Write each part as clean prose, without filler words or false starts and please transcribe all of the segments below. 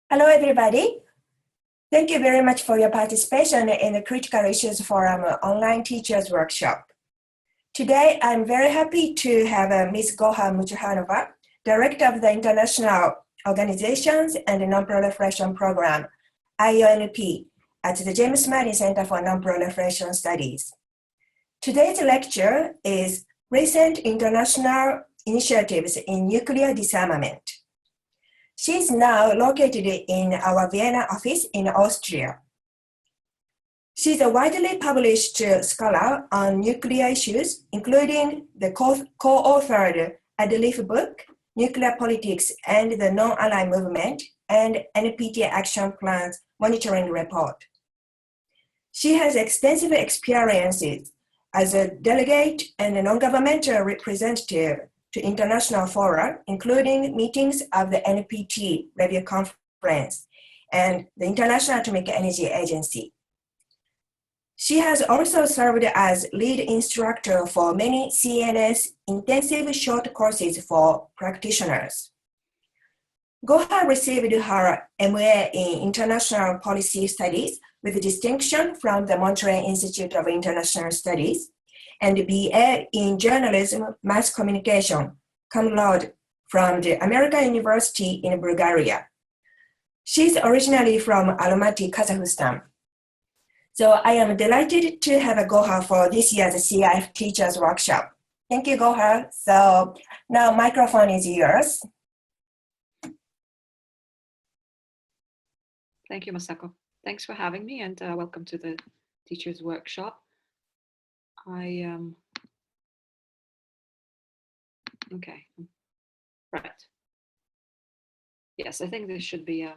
Hello, everybody. Thank you very much for your participation in the Critical Issues Forum online teachers workshop. Today, I'm very happy to have Ms. Gaukhar Mukhatzhanova, Director of the International Organizations and Non-Proliferation Program, IONP, at the James Martin Center for Non-Proliferation Studies. Today's lecture is Recent International Initiatives in Nuclear Disarmament. She is now located in our Vienna office in Austria. She's a widely published scholar on nuclear issues, including the co-authored Ad-Leaf book, Nuclear Politics and the Non-Aligned Movement, and NPT Action Plans Monitoring Report. She has extensive experiences as a delegate and a non-governmental representative to international fora, including meetings of the NPT Review Conference and the International Atomic Energy Agency. She has also served as lead instructor for many CNS intensive short courses for practitioners. Gaukhar received her MA in International Policy Studies with distinction from the Montreal Institute of International Studies, and BA in Journalism Mass Communication, cum laude, from the American University in Bulgaria. She's originally from Almaty, Kazakhstan. So I am delighted to have Gaukhar for this year's CIF Teachers Workshop. Thank you, Gaukhar. So now microphone is yours. Thank you, Masako. Thanks for having me, and welcome to the Teachers Workshop. Okay, right. Yes, I think this should be,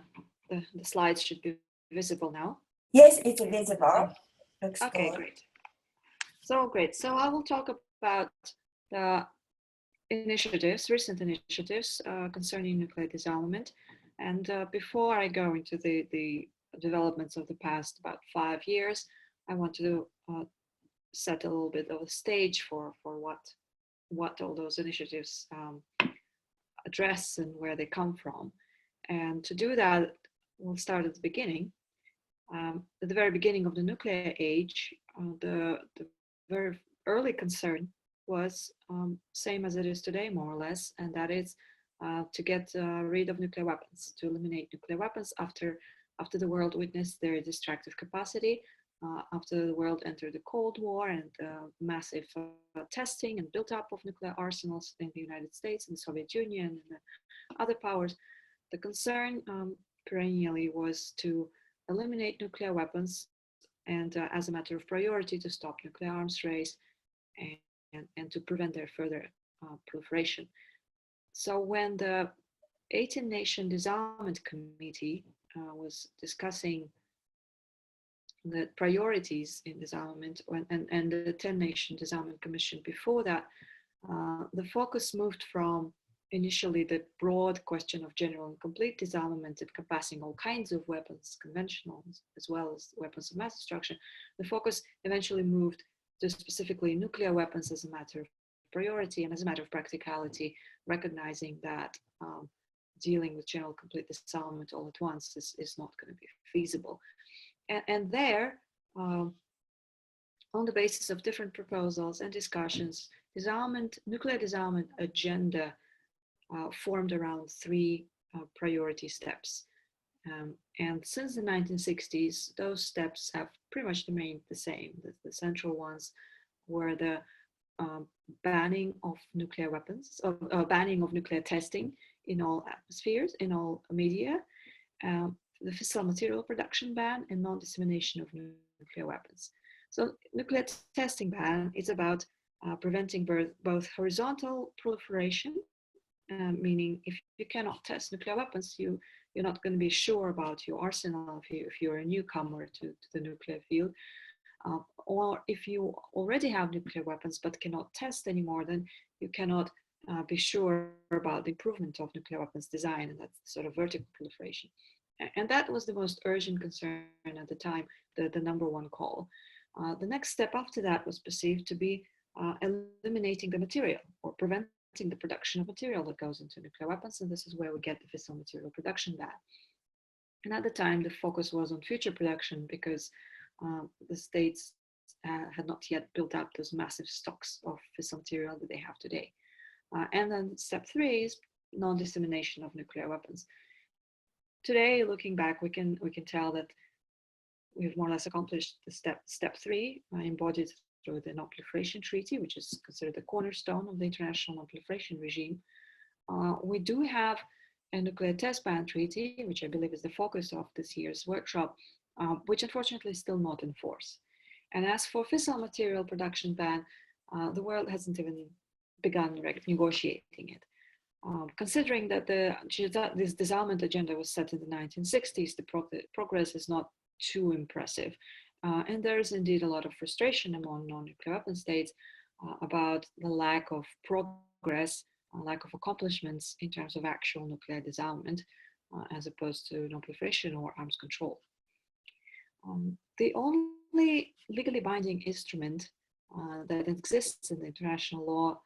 the slides should be visible now. Yes, it's visible. Looks okay, good. Great. So I will talk about the recent initiatives concerning nuclear disarmament. And before I go into the developments of the past about 5 years, I want to set a little bit of a stage for what all those initiatives address and where they come from. And to do that, we'll start at the beginning. At the very beginning of the nuclear age, the very early concern was same as it is today, more or less, and that is to get rid of nuclear weapons, to eliminate nuclear weapons after the world witnessed their destructive capacity, after the world entered the Cold War and massive testing and built up of nuclear arsenals in the United States and the Soviet Union and the other powers. The concern perennially was to eliminate nuclear weapons and as a matter of priority to stop nuclear arms race and to prevent their further proliferation. So when the 18-nation Disarmament Committee was discussing the priorities in disarmament and the 10-nation Disarmament Commission before that, the focus moved from initially the broad question of general and complete disarmament encompassing all kinds of weapons, conventional as well as weapons of mass destruction. The focus eventually moved to specifically nuclear weapons as a matter of priority and as a matter of practicality, recognizing that dealing with general complete disarmament all at once is not going to be feasible. And there, on the basis of different proposals and discussions, nuclear disarmament agenda formed around 3 priority steps. And since the 1960s, those steps have pretty much remained the same. The central ones were the banning of nuclear weapons, banning of nuclear testing in all atmospheres, in all media, the fissile material production ban, and non-dissemination of nuclear weapons. So nuclear testing ban is about preventing both horizontal proliferation, meaning if you cannot test nuclear weapons, you're not going to be sure about your arsenal if you're a newcomer to the nuclear field. Or if you already have nuclear weapons but cannot test anymore, then you cannot be sure about the improvement of nuclear weapons design, and that's sort of vertical proliferation. And that was the most urgent concern at the time, the number 1 call. The next step after that was perceived to be eliminating the material or preventing the production of material that goes into nuclear weapons, and this is where we get the fissile material production ban. And at the time, the focus was on future production because the states had not yet built up those massive stocks of fissile material that they have today. And then step 3 is non-dissemination of nuclear weapons. Today, looking back, we can tell that we've more or less accomplished the step 3, embodied through the Non-Proliferation Treaty, which is considered the cornerstone of the international non-proliferation regime. We do have a nuclear test ban treaty, which I believe is the focus of this year's workshop, which unfortunately is still not in force. And as for fissile material production ban, the world hasn't even begun negotiating it. Considering that this disarmament agenda was set in the 1960s, the progress is not too impressive. And there is indeed a lot of frustration among non-nuclear weapon states about the lack of progress, lack of accomplishments in terms of actual nuclear disarmament, as opposed to non-proliferation or arms control. The only legally binding instrument that exists in the international law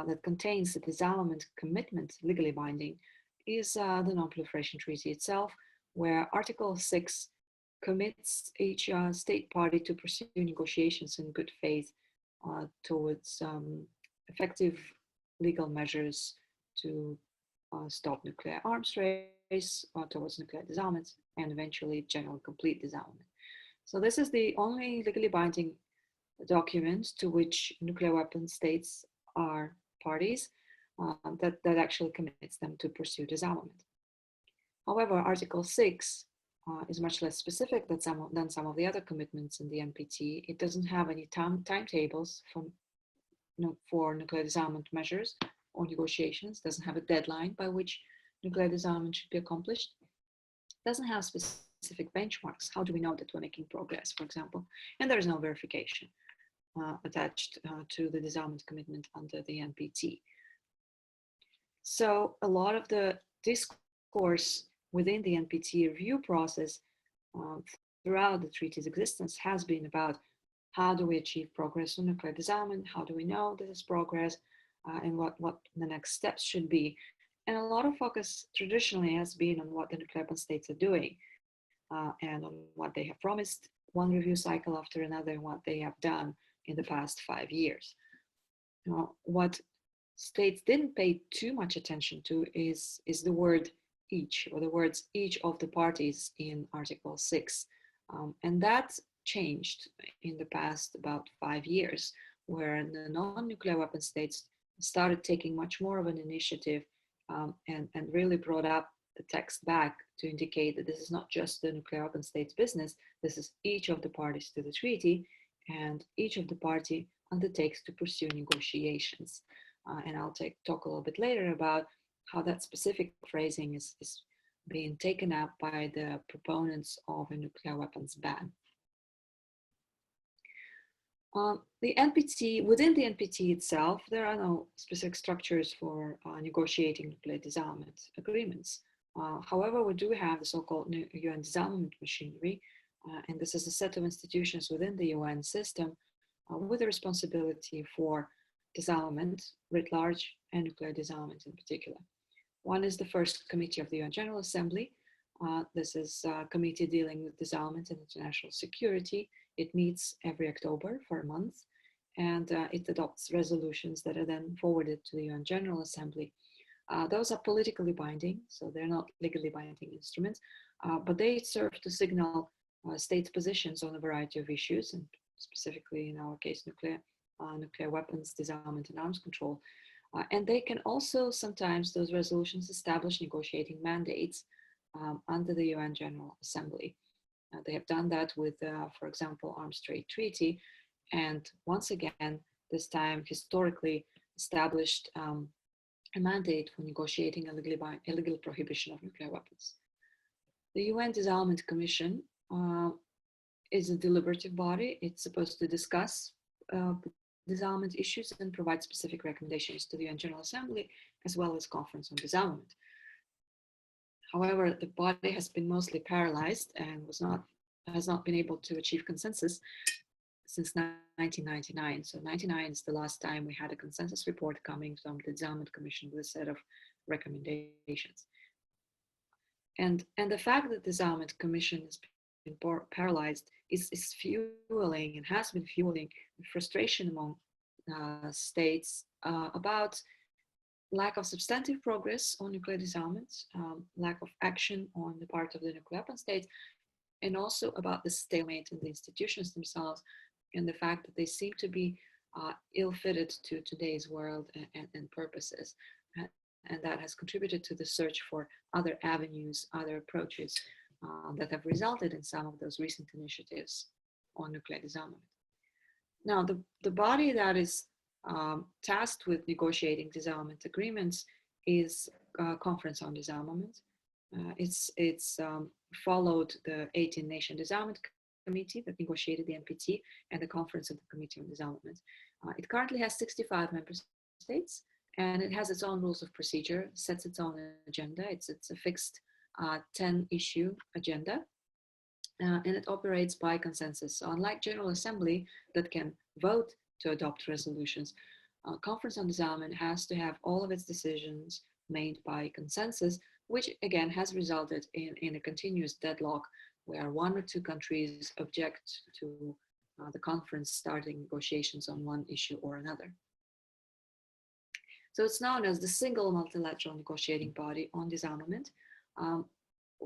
that contains the disarmament commitment legally binding is the Non-Proliferation Treaty itself, where Article 6 commits each state party to pursue negotiations in good faith towards effective legal measures to stop nuclear arms race, towards nuclear disarmament, and eventually general complete disarmament. So this is the only legally binding document to which nuclear weapon states are parties that actually commits them to pursue disarmament. However, Article 6 is much less specific than some of the other commitments in the NPT. It doesn't have any timetables for nuclear disarmament measures or negotiations, doesn't have a deadline by which nuclear disarmament should be accomplished, doesn't have specific benchmarks. How do we know that we're making progress, for example? And there is no verification attached to the disarmament commitment under the NPT. So a lot of the discourse within the NPT review process throughout the treaty's existence has been about how do we achieve progress on nuclear disarmament, how do we know this is progress, and what the next steps should be. And a lot of focus traditionally has been on what the nuclear weapon states are doing and on what they have promised, one review cycle after another, and what they have done in the past 5 years. What states didn't pay too much attention to is the word each, or the words each of the parties in Article 6. And that changed in the past about 5 years, where the non-nuclear weapon states started taking much more of an initiative and really brought up the text back to indicate that this is not just the nuclear weapon states' business, this is each of the parties to the treaty, and each of the party undertakes to pursue negotiations. And I'll talk a little bit later about how that specific phrasing is being taken up by the proponents of a nuclear weapons ban. The NPT, within the NPT itself, there are no specific structures for negotiating nuclear disarmament agreements. However, we do have the so-called UN disarmament machinery, and this is a set of institutions within the UN system with a responsibility for disarmament writ large and nuclear disarmament in particular. One is the first committee of the UN General Assembly. This is a committee dealing with disarmament and international security. It meets every October for a month, and it adopts resolutions that are then forwarded to the UN General Assembly. Those are politically binding, so they're not legally binding instruments, but they serve to signal states' positions on a variety of issues, and specifically in our case, nuclear weapons, disarmament, and arms control. And they can also sometimes, those resolutions, establish negotiating mandates under the UN General Assembly. They have done that with, for example, Arms Trade Treaty, and once again, this time historically established a mandate for negotiating illegal prohibition of nuclear weapons. The UN Disarmament Commission is a deliberative body. It's supposed to discuss disarmament issues and provide specific recommendations to the UN General Assembly, as well as Conference on Disarmament. However, the body has been mostly paralyzed and has not been able to achieve consensus since 1999. So 1999 is the last time we had a consensus report coming from the Disarmament Commission with a set of recommendations. And the fact that the Disarmament Commission has been paralyzed is fueling and has been fueling frustration among states about lack of substantive progress on nuclear disarmament, lack of action on the part of the nuclear weapon states, and also about the stalemate in the institutions themselves, and the fact that they seem to be ill-fitted to today's world and purposes. And that has contributed to the search for other avenues, other approaches that have resulted in some of those recent initiatives on nuclear disarmament. Now, the body that is tasked with negotiating disarmament agreements is Conference on Disarmament. It's followed the 18-nation disarmament committee that negotiated the NPT and the Conference of the Committee on Disarmament. It currently has 65 member states, and it has its own rules of procedure, sets its own agenda. It's a fixed 10-issue agenda, and it operates by consensus. So unlike General Assembly that can vote to adopt resolutions, Conference on Disarmament has to have all of its decisions made by consensus, which again has resulted in a continuous deadlock where one or two countries object to the conference starting negotiations on one issue or another. So it's known as the single multilateral negotiating body on disarmament,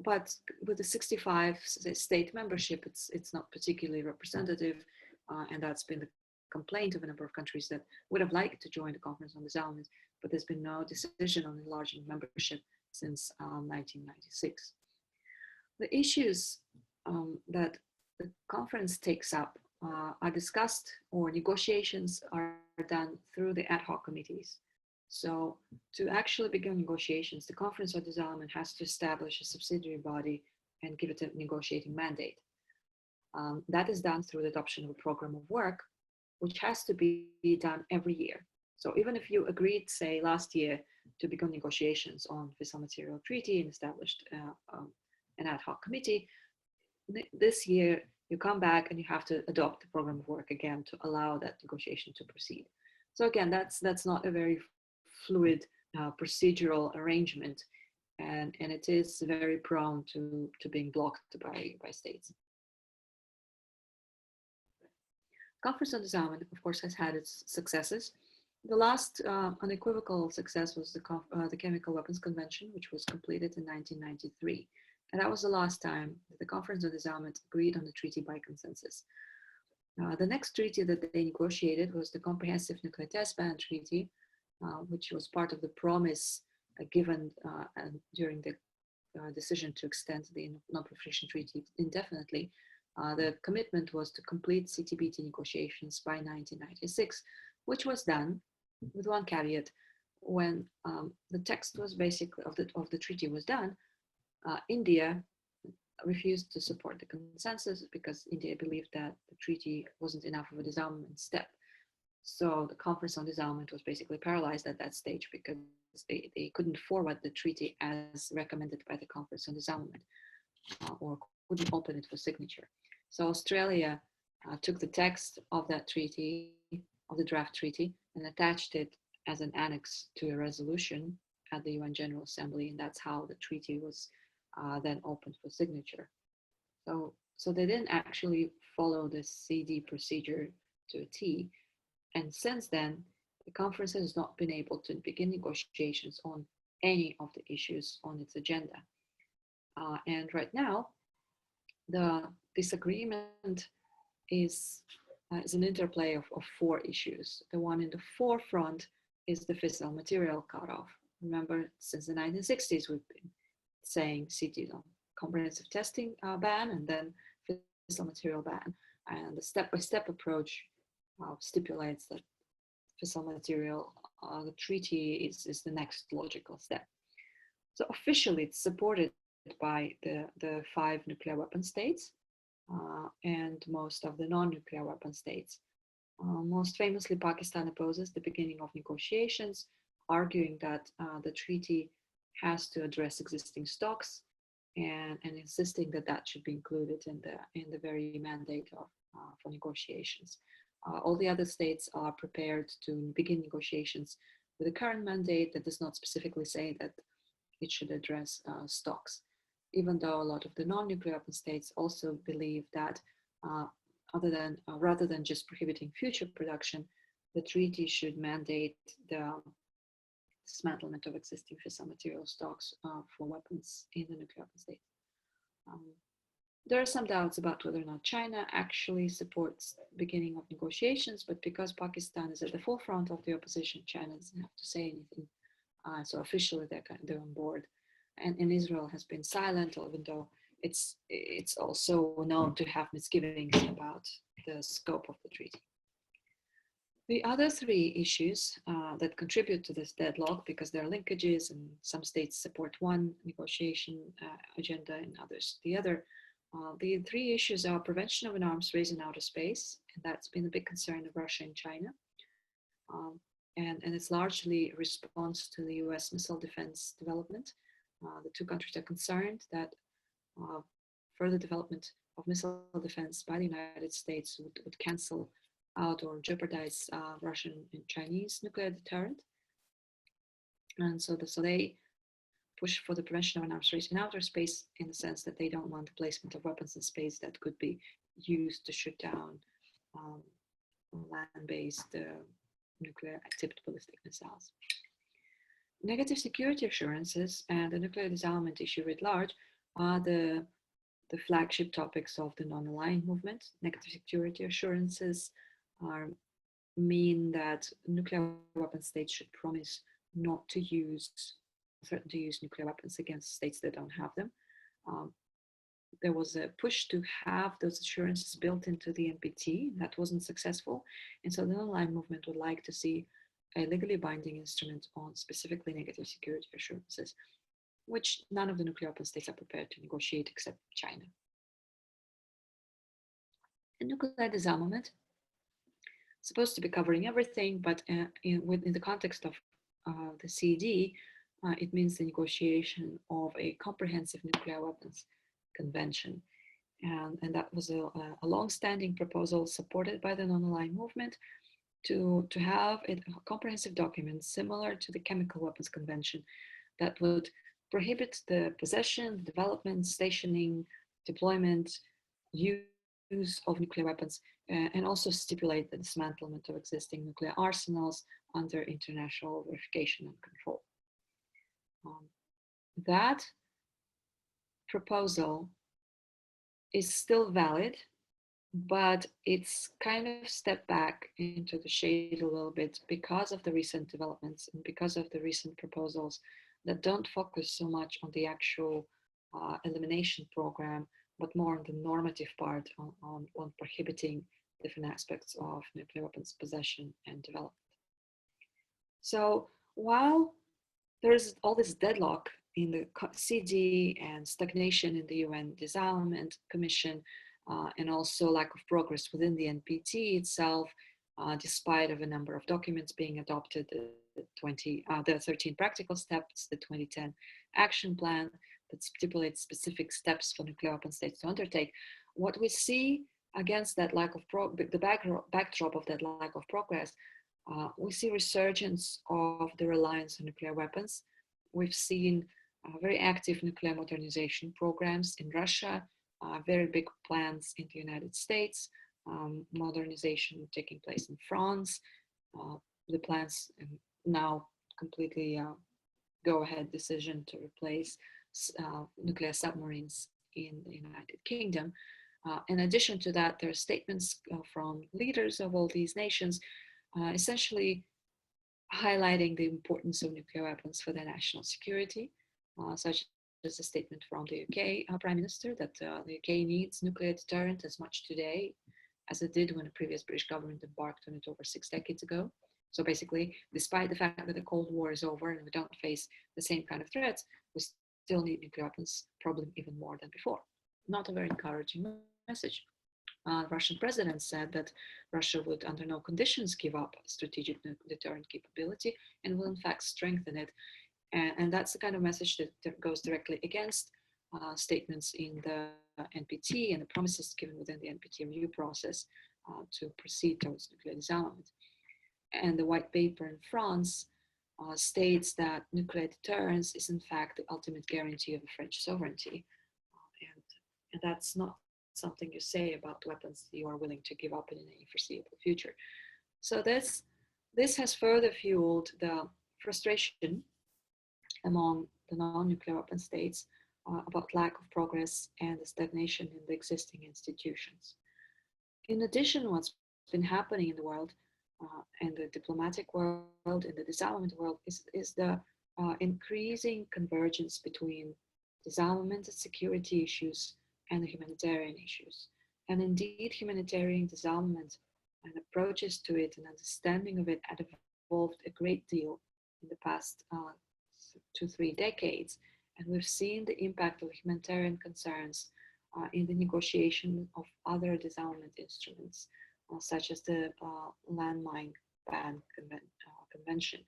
but with the 65 state membership, it's not particularly representative, and that's been the complaint of a number of countries that would have liked to join the Conference on Disarmament, but there's been no decision on enlarging membership since 1996. The issues that the conference takes up are discussed, or negotiations are done through the ad hoc committees. So to actually begin negotiations, the Conference on Disarmament has to establish a subsidiary body and give it a negotiating mandate. That is done through the adoption of a program of work, which has to be done every year. So even if you agreed, say, last year to begin negotiations on fissile material treaty and established an ad hoc committee, this year you come back and you have to adopt the program of work again to allow that negotiation to proceed. So again, that's not a very fluid procedural arrangement, and it is very prone to being blocked by states. Conference on Disarmament, of course, has had its successes. The last unequivocal success was the Chemical Weapons Convention, which was completed in 1993. And that was the last time that the Conference on Disarmament agreed on the treaty by consensus. The next treaty that they negotiated was the Comprehensive Nuclear Test Ban Treaty, which was part of the promise given during the decision to extend the non-proliferation treaty indefinitely. The commitment was to complete CTBT negotiations by 1996, which was done with one caveat. When the text was basically of the treaty was done, India refused to support the consensus because India believed that the treaty wasn't enough of a disarmament step. So the Conference on Disarmament was basically paralyzed at that stage because they couldn't forward the treaty as recommended by the Conference on Disarmament, or couldn't open it for signature. So Australia took the text of that treaty, of the draft treaty, and attached it as an annex to a resolution at the UN General Assembly, and that's how the treaty was then opened for signature. So they didn't actually follow the CD procedure to a T, and since then, the conference has not been able to begin negotiations on any of the issues on its agenda. And right now, the disagreement is an interplay of 4 issues. The one in the forefront is the fissile material cutoff. Remember, since the 1960s, we've been saying comprehensive testing ban, and then fissile material ban. And the step-by-step approach stipulates that fissile material, the treaty is the next logical step. So officially, it's supported by the 5 nuclear weapon states and most of the non-nuclear weapon states. Most famously, Pakistan opposes the beginning of negotiations, arguing that the treaty has to address existing stocks and insisting that that should be included in the very mandate for negotiations. All the other states are prepared to begin negotiations with the current mandate that does not specifically say that it should address stocks. even though a lot of the non-nuclear weapon states also believe that rather than just prohibiting future production, the treaty should mandate the dismantlement of existing fissile material stocks for weapons in the nuclear weapon states. There are some doubts about whether or not China actually supports the beginning of negotiations, but because Pakistan is at the forefront of the opposition, China doesn't have to say anything. So officially they're on board. And Israel has been silent, even though it's also known to have misgivings about the scope of the treaty. The other three issues that contribute to this deadlock, because there are linkages and some states support one negotiation agenda and others the other, the three issues are prevention of an arms race in outer space, and that's been a big concern of Russia and China. And it's largely a response to the US missile defense development. The two countries are concerned that further development of missile defense by the United States would cancel out or jeopardize Russian and Chinese nuclear deterrent. And so they push for the prevention of an arms race in outer space, in the sense that they don't want the placement of weapons in space that could be used to shoot down land-based nuclear tipped ballistic missiles. Negative security assurances and the nuclear disarmament issue writ large are the flagship topics of the non-aligned movement. Negative security assurances mean that nuclear weapon states should promise not to threaten to use nuclear weapons against states that don't have them. There was a push to have those assurances built into the NPT. That wasn't successful. And so the non-aligned movement would like to see a legally binding instrument on specifically negative security assurances, which none of the nuclear weapon states are prepared to negotiate except China. And nuclear disarmament is supposed to be covering everything, but in the context of the CD, it means the negotiation of a comprehensive nuclear weapons convention. And that was a long-standing proposal supported by the non-aligned movement to have a comprehensive document similar to the Chemical Weapons Convention that would prohibit the possession, development, stationing, deployment, use of nuclear weapons, and also stipulate the dismantlement of existing nuclear arsenals under international verification and control. That proposal is still valid, but it's kind of stepped back into the shade a little bit because of the recent developments and because of the recent proposals that don't focus so much on the actual elimination program, but more on the normative part on prohibiting different aspects of nuclear weapons possession and development. So while there's all this deadlock in the CD and stagnation in the UN Disarmament Commission, and also lack of progress within the NPT itself, despite of a number of documents being adopted, the 13 practical steps, the 2010 action plan that stipulates specific steps for nuclear weapon states to undertake. What we see against that lack of the backdrop of that lack of progress, we see resurgence of the reliance on nuclear weapons. We've seen very active nuclear modernization programs in Russia, very big plans in the United States, modernization taking place in France, the plans now completely go-ahead decision to replace nuclear submarines in the United Kingdom. In addition to that, there are statements from leaders of all these nations essentially highlighting the importance of nuclear weapons for their national security, such as a statement from the UK Prime Minister that the UK needs nuclear deterrent as much today as it did when the previous British government embarked on it over 6 decades ago. So basically, despite the fact that the Cold War is over and we don't face the same kind of threats, we still need nuclear weapons, probably even more than before. Not a very encouraging message. The Russian president said that Russia would under no conditions give up strategic deterrent capability and will in fact strengthen it. And that's the kind of message that goes directly against statements in the NPT and the promises given within the NPT review process to proceed towards nuclear disarmament. And the white paper in France states that nuclear deterrence is in fact the ultimate guarantee of the French sovereignty. And that's not something you say about weapons you are willing to give up in any foreseeable future. So this has further fueled the frustration among the non-nuclear weapon states about lack of progress and the stagnation in the existing institutions. In addition, what's been happening in the world, in the diplomatic world, in the disarmament world, is the increasing convergence between disarmament and security issues and the humanitarian issues. And indeed, humanitarian disarmament and approaches to it and understanding of it had evolved a great deal in the past 2-3 decades. And we've seen the impact of humanitarian concerns in the negotiation of other disarmament instruments, such as the landmine ban convention,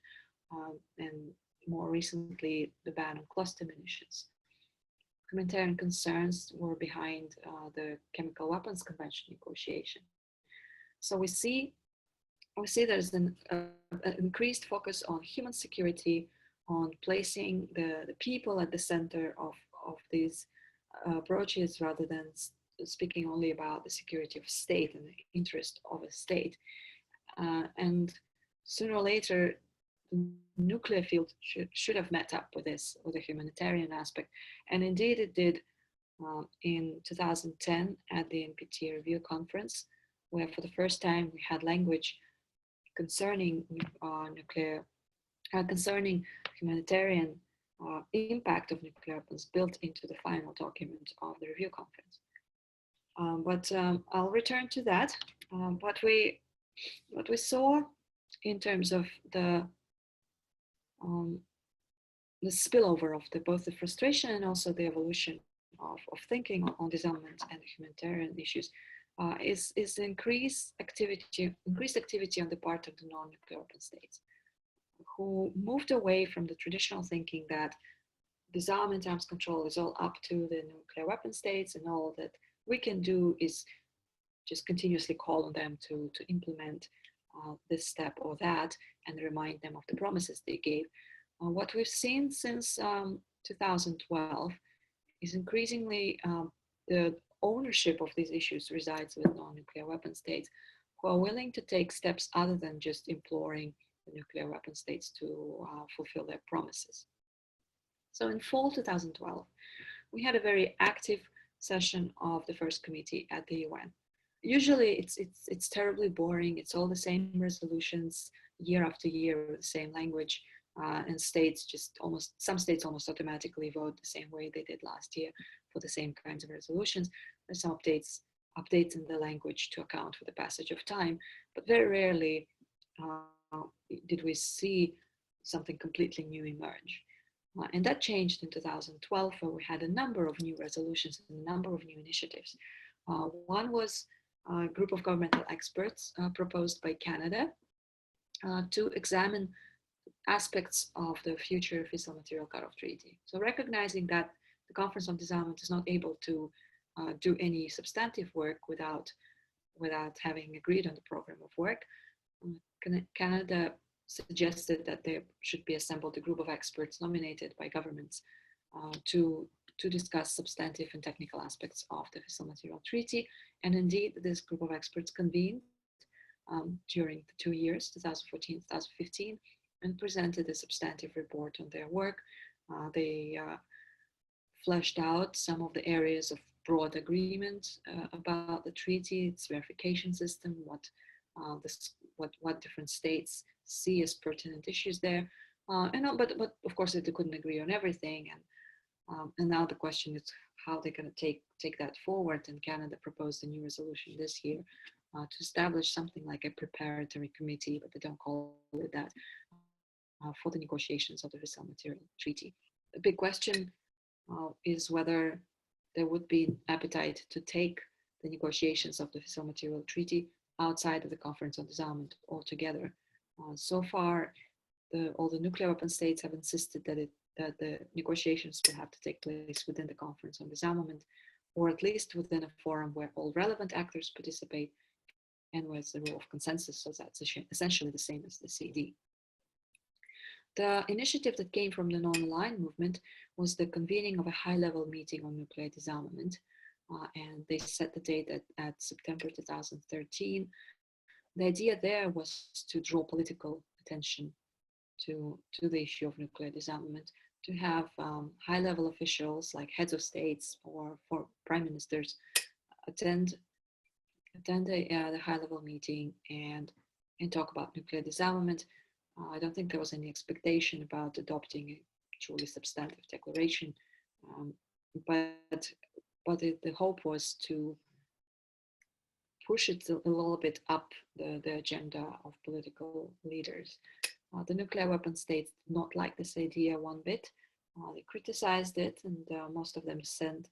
and more recently, the ban on cluster munitions. Humanitarian concerns were behind the chemical weapons convention negotiation. So we see there's an increased focus on human security, on placing the people at the center of these approaches rather than speaking only about the security of a state and the interest of a state. And sooner or later, the nuclear field should have met up with this, with the humanitarian aspect. And indeed it did in 2010 at the NPT review conference, where for the first time we had language concerning concerning humanitarian impact of nuclear weapons built into the final document of the review conference. But I'll return to that. What we saw in terms of the spillover of both the frustration and also the evolution of thinking on disarmament and humanitarian issues is increased activity on the part of the non-nuclear weapon states, who moved away from the traditional thinking that disarmament arms control is all up to the nuclear weapon states, and all that we can do is just continuously call on them to implement this step or that and remind them of the promises they gave. What we've seen since 2012 is increasingly the ownership of these issues resides with non-nuclear weapon states, who are willing to take steps other than just imploring the nuclear weapon states to fulfill their promises. So in fall 2012, we had a very active session of the first committee at the UN. Usually it's terribly boring. It's all the same resolutions year after year with the same language, and some states almost automatically vote the same way they did last year for the same kinds of resolutions. There's some updates in the language to account for the passage of time, but very rarely did we see something completely new emerge. And that changed in 2012, where we had a number of new resolutions and a number of new initiatives. One was a group of governmental experts proposed by Canada to examine aspects of the future fissile material cutoff treaty. So recognizing that the Conference on Disarmament is not able to do any substantive work without having agreed on the program of work, Canada suggested that there should be assembled a group of experts nominated by governments to discuss substantive and technical aspects of the fissile material treaty. And indeed, this group of experts convened during the 2 years, 2014, 2015, and presented a substantive report on their work. They fleshed out some of the areas of broad agreement about the treaty, its verification system, what different states see as pertinent issues there, but of course they couldn't agree on everything, and now the question is how they're going to take that forward. And Canada proposed a new resolution this year to establish something like a preparatory committee, but they don't call it that, for the negotiations of the fissile material treaty. The big question is whether there would be appetite to take the negotiations of the fissile material treaty outside of the Conference on Disarmament altogether. So far, all the nuclear weapon states have insisted that the negotiations will have to take place within the Conference on Disarmament, or at least within a forum where all relevant actors participate and where it's the rule of consensus. So that's essentially the same as the CD. The initiative that came from the non-aligned movement was the convening of a high-level meeting on nuclear disarmament. and they set the date at September 2013. The idea there was to draw political attention to the issue of nuclear disarmament, to have high-level officials like heads of states or for prime ministers attend the high-level meeting and talk about nuclear disarmament. I don't think there was any expectation about adopting a truly substantive declaration, but the hope was to push it a little bit up the agenda of political leaders. The nuclear weapon states did not like this idea one bit. They criticized it, and most of them sent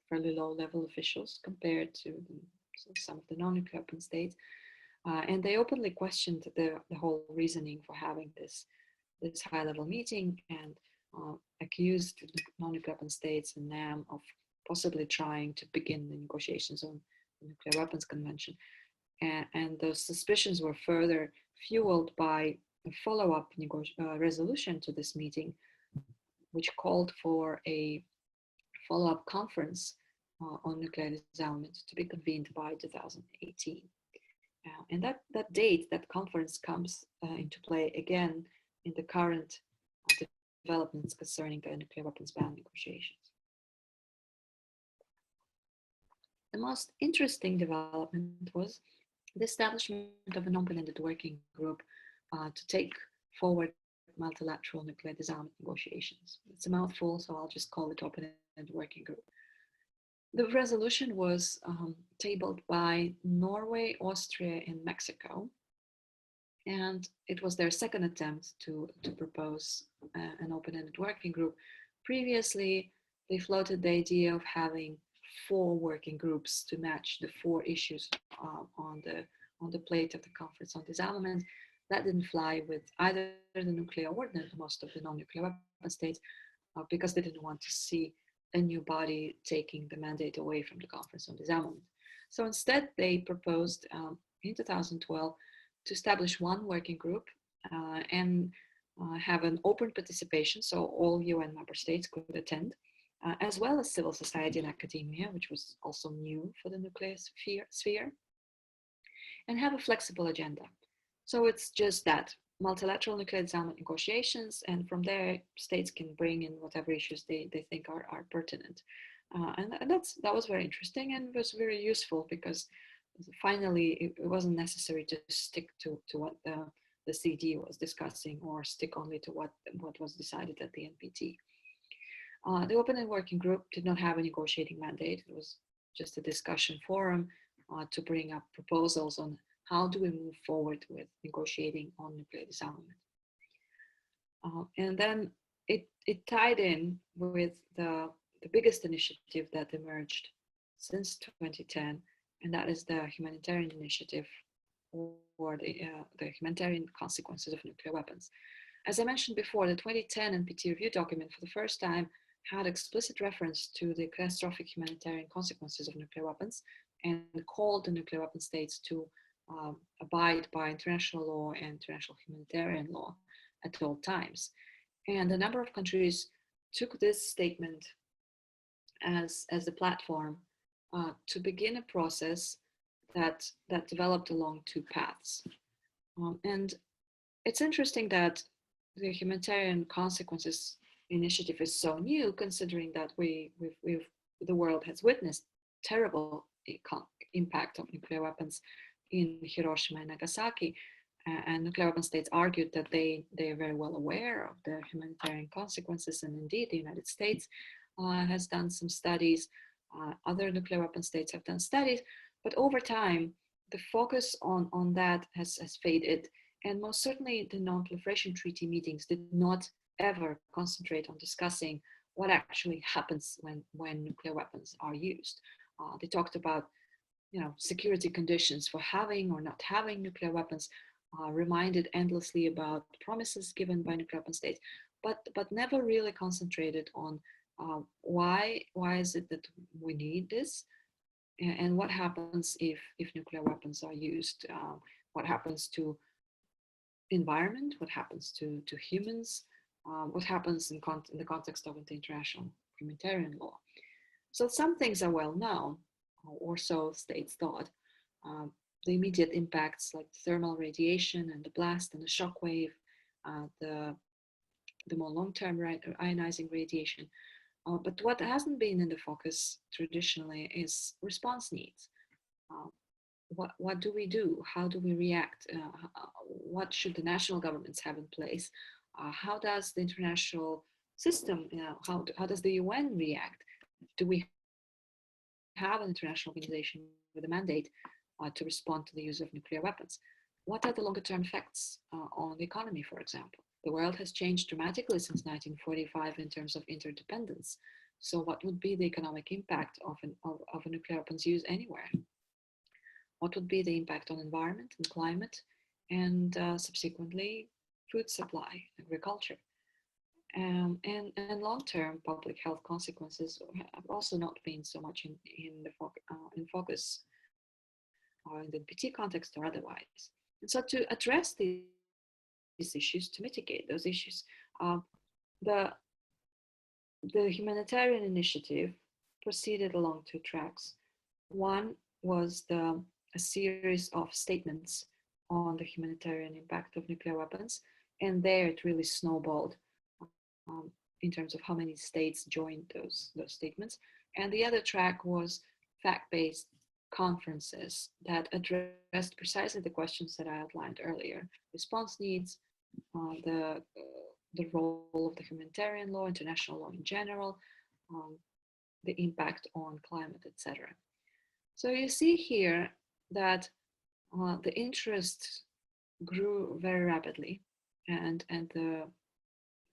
fairly low-level officials compared to some of the non-nuclear weapon states. And they openly questioned the whole reasoning for having this high-level meeting, and accused non-nuclear weapon states and NAM of possibly trying to begin the negotiations on the Nuclear Weapons Convention. And those suspicions were further fueled by a follow-up resolution to this meeting, which called for a follow-up conference on nuclear disarmament to be convened by 2018. And that date, that conference, comes into play again in the current developments concerning the nuclear weapons ban negotiations. The most interesting development was the establishment of an open-ended working group to take forward multilateral nuclear disarmament negotiations. It's a mouthful, so I'll just call it open-ended working group. The resolution was tabled by Norway, Austria, and Mexico, and it was their second attempt to propose an open-ended working group. Previously, they floated the idea of having 4 working groups to match the 4 issues on the plate of the Conference on Disarmament. That didn't fly with either the nuclear or most of the non-nuclear weapon states because they didn't want to see a new body taking the mandate away from the Conference on Disarmament. So instead, they proposed in 2012 to establish one working group and have an open participation, so all UN member states could attend, as well as civil society and academia, which was also new for the nuclear sphere, and have a flexible agenda. So it's just that, multilateral nuclear disarmament negotiations, and from there, states can bring in whatever issues they think are pertinent. And that was very interesting and was very useful because finally it wasn't necessary to stick to what the CD was discussing or stick only to what was decided at the NPT. The open-ended working group did not have a negotiating mandate. It was just a discussion forum to bring up proposals on how do we move forward with negotiating on nuclear disarmament. And then it tied in with the biggest initiative that emerged since 2010, and that is the humanitarian initiative, or the humanitarian consequences of nuclear weapons. As I mentioned before, the 2010 NPT review document for the first time had explicit reference to the catastrophic humanitarian consequences of nuclear weapons and called the nuclear weapon states to abide by international law and international humanitarian law at all times. And a number of countries took this statement as a platform to begin a process that developed along 2 paths. And it's interesting that the humanitarian consequences initiative is so new, considering that the world has witnessed terrible impact of nuclear weapons in Hiroshima and Nagasaki, and nuclear weapon states argued that they are very well aware of the humanitarian consequences, and indeed the United States has done some studies, other nuclear weapon states have done studies, but over time the focus on that has faded, and most certainly the Non-Proliferation Treaty meetings did not ever concentrate on discussing what actually happens when nuclear weapons are used. They talked about security conditions for having or not having nuclear weapons, reminded endlessly about promises given by nuclear weapon states, but never really concentrated on why is it that we need this, and what happens if nuclear weapons are used, what happens to environment, what happens to humans, what happens in the context of international humanitarian law. So some things are well known, or so states thought. Um, the immediate impacts like thermal radiation and the blast and the shock wave, the more long-term ionizing radiation. But what hasn't been in the focus traditionally is response needs. Uh, what do we do? How do we react? What should the national governments have in place? How does the international system, how does the UN react? Do we have an international organization with a mandate to respond to the use of nuclear weapons? What are the longer term effects on the economy, for example? The world has changed dramatically since 1945 in terms of interdependence. So what would be the economic impact of a nuclear weapons use anywhere? What would be the impact on environment and climate, and subsequently food supply, agriculture? And long-term public health consequences have also not been so much in focus, or in the NPT context or otherwise. And so to address these issues, to mitigate those issues, the humanitarian initiative proceeded along two tracks. One was a series of statements on the humanitarian impact of nuclear weapons, and there it really snowballed in terms of how many states joined those statements. And the other track was fact-based conferences that addressed precisely the questions that I outlined earlier: response needs, the role of the humanitarian law, international law in general, the impact on climate, etc. So you see here that the interest grew very rapidly, and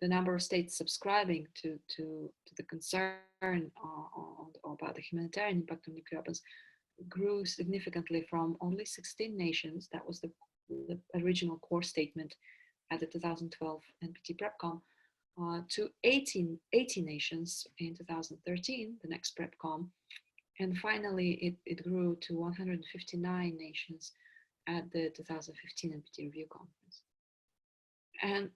the number of states subscribing to the concern about the humanitarian impact of nuclear weapons grew significantly from only 16 nations. That was the original core statement at the 2012 NPT PrepCom, to 80 nations in 2013, the next PrepCom. And finally, it grew to 159 nations at the 2015 NPT Review Conference. And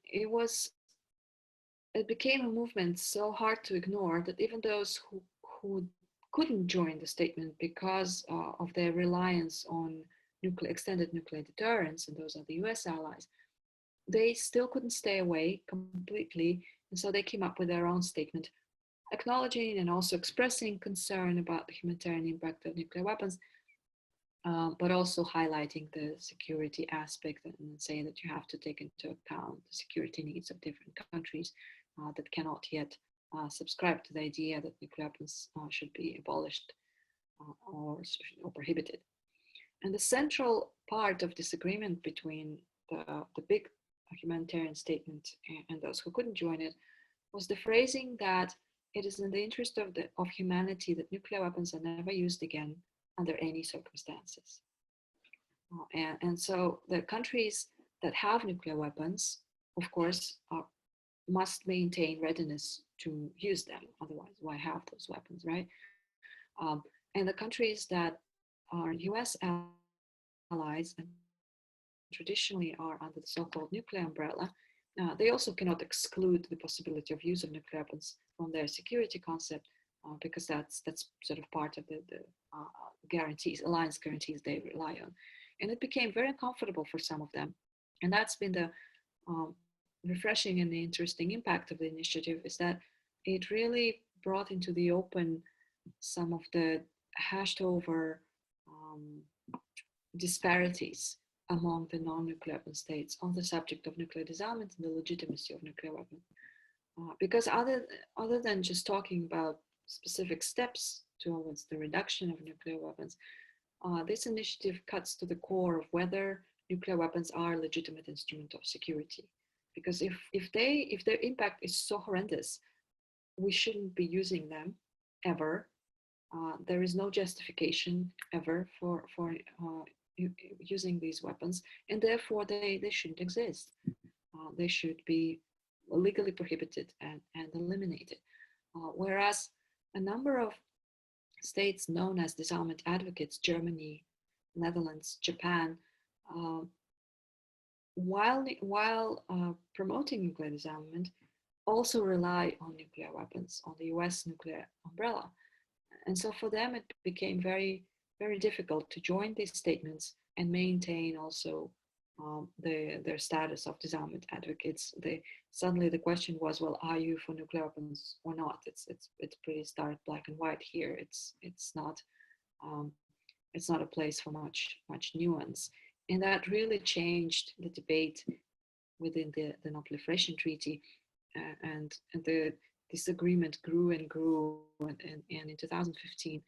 it became a movement so hard to ignore that even those who couldn't join the statement because of their reliance on extended nuclear deterrence, and those are the US allies, they still couldn't stay away completely. And so they came up with their own statement, acknowledging and also expressing concern about the humanitarian impact of nuclear weapons, but also highlighting the security aspect and saying that you have to take into account the security needs of different countries that cannot yet subscribe to the idea that nuclear weapons should be abolished or prohibited. And the central part of disagreement between the big humanitarian statement and those who couldn't join it was the phrasing that it is in the interest of humanity that nuclear weapons are never used again under any circumstances. And so the countries that have nuclear weapons, of course, must maintain readiness to use them. Otherwise, why have those weapons, right? And the countries that are US allies and traditionally are under the so-called nuclear umbrella, they also cannot exclude the possibility of use of nuclear weapons from their security concept, because that's sort of part of the guarantees, alliance guarantees they rely on. And it became very uncomfortable for some of them. And that's been the refreshing and the interesting impact of the initiative, is that it really brought into the open some of the hashed over disparities among the non-nuclear weapon states on the subject of nuclear disarmament and the legitimacy of nuclear weapons. Because other than just talking about specific steps towards the reduction of nuclear weapons, this initiative cuts to the core of whether nuclear weapons are a legitimate instrument of security. Because if their impact is so horrendous, we shouldn't be using them ever. There is no justification ever for using these weapons, and therefore they shouldn't exist. They should be legally prohibited and eliminated. Whereas a number of states known as disarmament advocates, Germany, Netherlands, Japan, while promoting nuclear disarmament, also rely on nuclear weapons, on the US nuclear umbrella. And so for them, it became very, very difficult to join these statements and maintain also their status of disarmament advocates. Suddenly the question was, well, are you for nuclear weapons or not? It's pretty stark black and white here. Um, it's not a place for much nuance, and that really changed the debate within the Non-Proliferation Treaty, and the disagreement grew and grew, and in 2015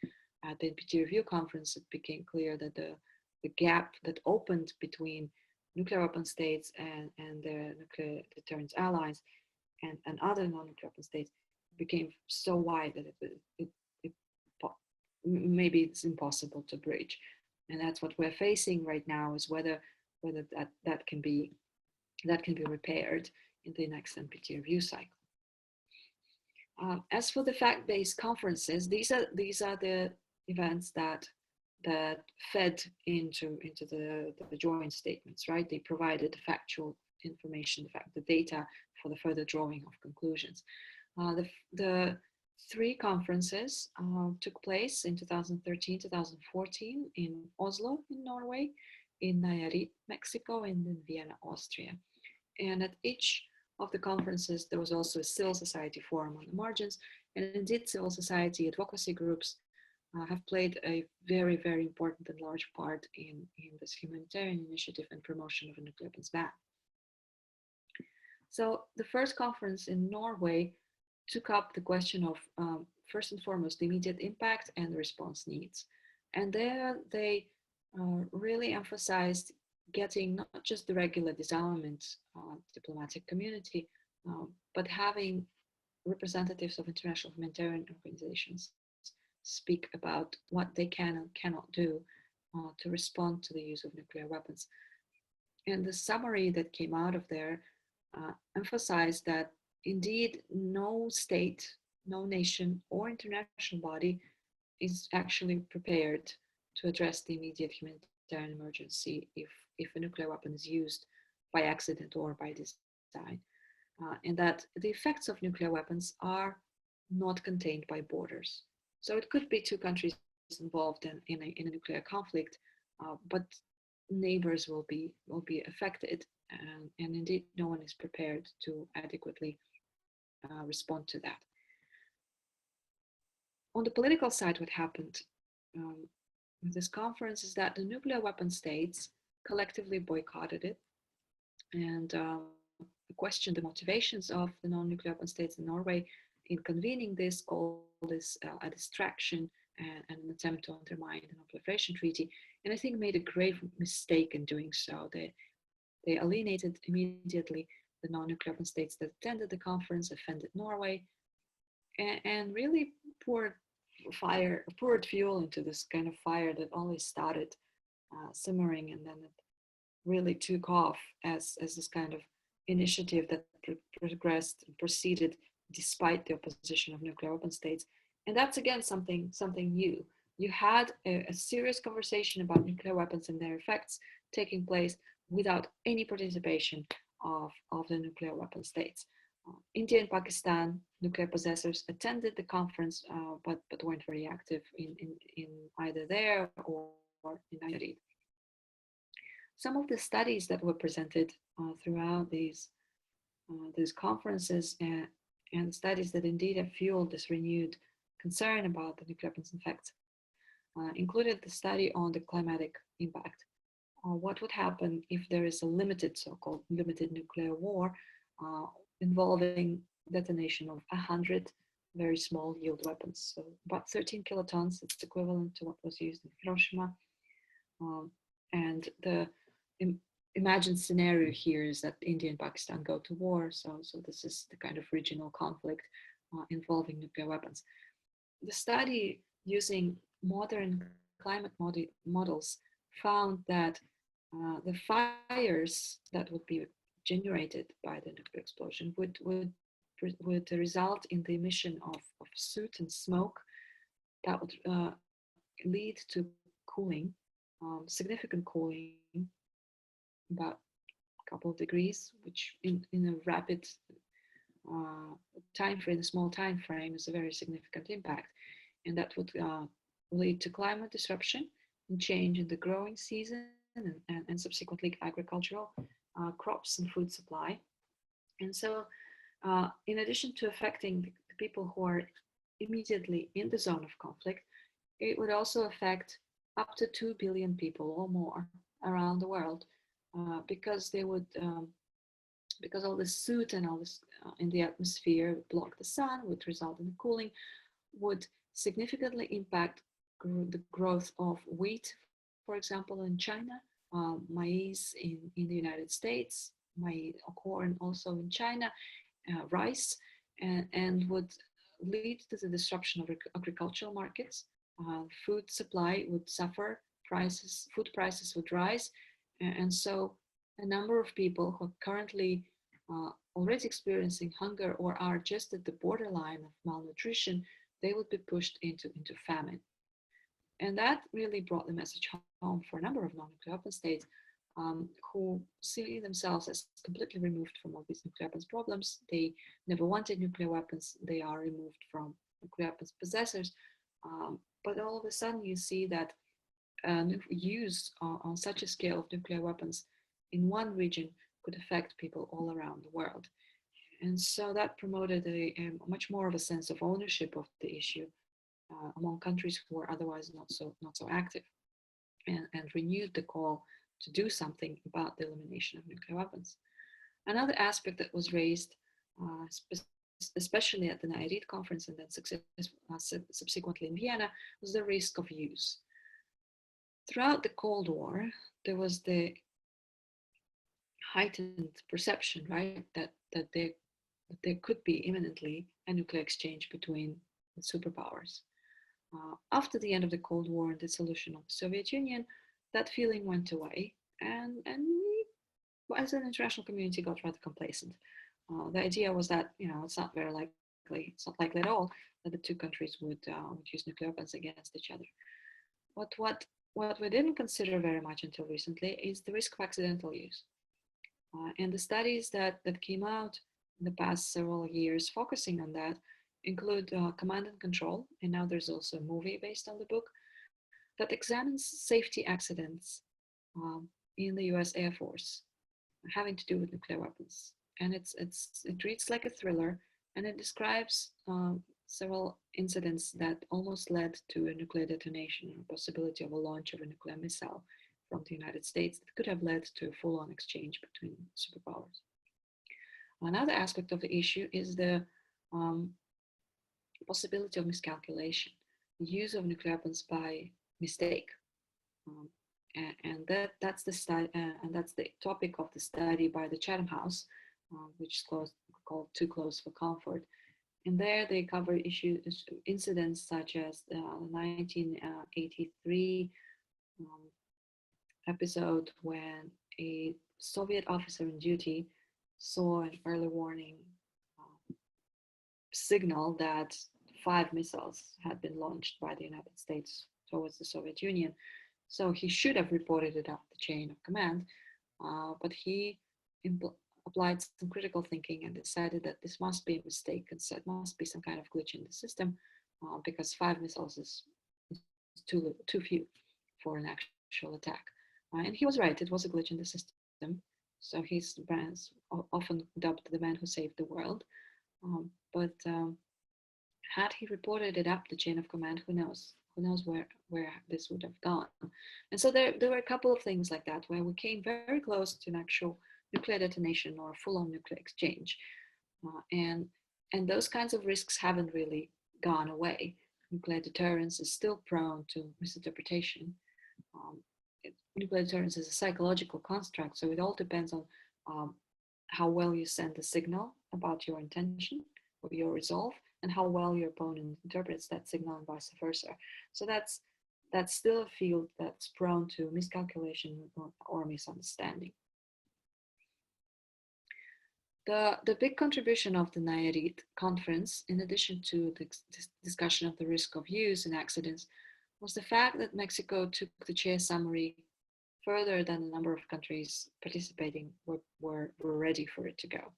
at the NPT review conference, it became clear that the gap that opened between nuclear weapon states and their nuclear deterrence allies and other non-nuclear weapon states became so wide that it maybe it's impossible to bridge. And that's what we're facing right now, is whether that can be repaired in the next NPT review cycle. As for the fact-based conferences, these are the events that fed into the joint statements, right? They provided the factual information, the data for the further drawing of conclusions. The three conferences took place in 2013, 2014 in Oslo in Norway, in Nayarit, Mexico, and in Vienna, Austria. And at each of the conferences, there was also a civil society forum on the margins, and indeed civil society advocacy groups have played a very, very important and large part in this humanitarian initiative and promotion of a nuclear weapons ban. So the first conference in Norway took up the question of, first and foremost, the immediate impact and the response needs. And there they really emphasized getting not just the regular disarmament diplomatic community, but having representatives of international humanitarian organizations speak about what they can and cannot do to respond to the use of nuclear weapons. And the summary that came out of there emphasized that indeed no state, no nation or international body is actually prepared to address the immediate humanitarian emergency if a nuclear weapon is used by accident or by design. And that the effects of nuclear weapons are not contained by borders. So it could be two countries involved in a nuclear conflict, but neighbors will be affected, and indeed no one is prepared to adequately respond to that. On the political side, what happened with this conference is that the nuclear weapon states collectively boycotted it and questioned the motivations of the non-nuclear weapon states in Norway in convening this, called this a distraction and an attempt to undermine the Non-Proliferation Treaty, and I think made a grave mistake in doing so. They alienated immediately the non-nuclear weapon states that attended the conference, offended Norway, and really poured fuel into this kind of fire that only started simmering, and then it really took off as this kind of initiative that progressed and proceeded despite the opposition of nuclear weapon states. And that's again something new. You had a serious conversation about nuclear weapons and their effects taking place without any participation of the nuclear weapon states. India and Pakistan nuclear possessors attended the conference, but weren't very active in either there or in Nayarit. Some of the studies that were presented throughout these conferences and studies that indeed have fueled this renewed concern about the nuclear weapons effects included the study on the climatic impact. What would happen if there is a limited, so-called limited nuclear war involving detonation of 100 very small yield weapons. So about 13 kilotons, it's equivalent to what was used in Hiroshima. And the imagined scenario here is that India and Pakistan go to war. So this is the kind of regional conflict involving nuclear weapons. The study using modern climate models found that the fires that would be generated by the nuclear explosion would result in the emission of soot and smoke that would lead to cooling, significant cooling, about a couple of degrees, which in a rapid time frame, a small time frame, is a very significant impact. and that would lead to climate disruption and change in the growing season and subsequently agricultural crops and food supply. And so, in addition to affecting the people who are immediately in the zone of conflict, it would also affect up to 2 billion people or more around the world, because they would because all this soot and all this in the atmosphere would block the sun, would result in cooling, would significantly impact the growth of wheat, for example, in China, maize in the United States, corn also in China, rice, and would lead to the disruption of agricultural markets. Food supply would suffer, food prices would rise, and so a number of people who are currently already experiencing hunger or are just at the borderline of malnutrition, they would be pushed into famine. And that really brought the message home for a number of non-nuclear weapon states, who see themselves as completely removed from all these nuclear weapons problems. They never wanted nuclear weapons. They are removed from nuclear weapons possessors. But all of a sudden you see that use on such a scale of nuclear weapons in one region could affect people all around the world. And so that promoted a much more of a sense of ownership of the issue among countries who were otherwise not so active, and renewed the call to do something about the elimination of nuclear weapons. Another aspect that was raised, especially at the Nayarit conference and then subsequently in Vienna, was the risk of use. Throughout the Cold War, there was the heightened perception, right, that there could be imminently a nuclear exchange between the superpowers. After the end of the Cold War and the dissolution of the Soviet Union, that feeling went away, and we, as an international community, got rather complacent. The idea was that it's not very likely, it's not likely at all that the two countries would use nuclear weapons against each other. But what we didn't consider very much until recently is the risk of accidental use. And the studies that came out in the past several years focusing on that include Command and Control, and now there's also a movie based on the book that examines safety accidents in the US Air Force having to do with nuclear weapons. And it reads like a thriller, and it describes several incidents that almost led to a nuclear detonation or possibility of a launch of a nuclear missile from the United States that could have led to a full-on exchange between superpowers. Another aspect of the issue is the possibility of miscalculation, the use of nuclear weapons by mistake, and that's the topic of the study by the Chatham House, which is called Too Close for Comfort. And there they cover incidents such as the 1983 episode when a Soviet officer on duty saw an early warning signal that 5 missiles had been launched by the United States towards the Soviet Union. So he should have reported it up the chain of command, but he applied some critical thinking and decided that this must be a mistake, and so it must be some kind of glitch in the system, because 5 missiles is too few for an actual attack. And he was right, it was a glitch in the system. So he's often dubbed the man who saved the world. But had he reported it up the chain of command, who knows where this would have gone. And so there were a couple of things like that where we came very close to an actual nuclear detonation or full-on nuclear exchange. And those kinds of risks haven't really gone away. Nuclear deterrence is still prone to misinterpretation. Nuclear deterrence is a psychological construct, so it all depends on how well you send the signal about your intention or your resolve, and how well your opponent interprets that signal, and vice versa. So that's still a field that's prone to miscalculation or misunderstanding. The big contribution of the Nayarit conference, in addition to the discussion of the risk of use and accidents, was the fact that Mexico took the chair summary further than a number of countries participating were ready for it to go.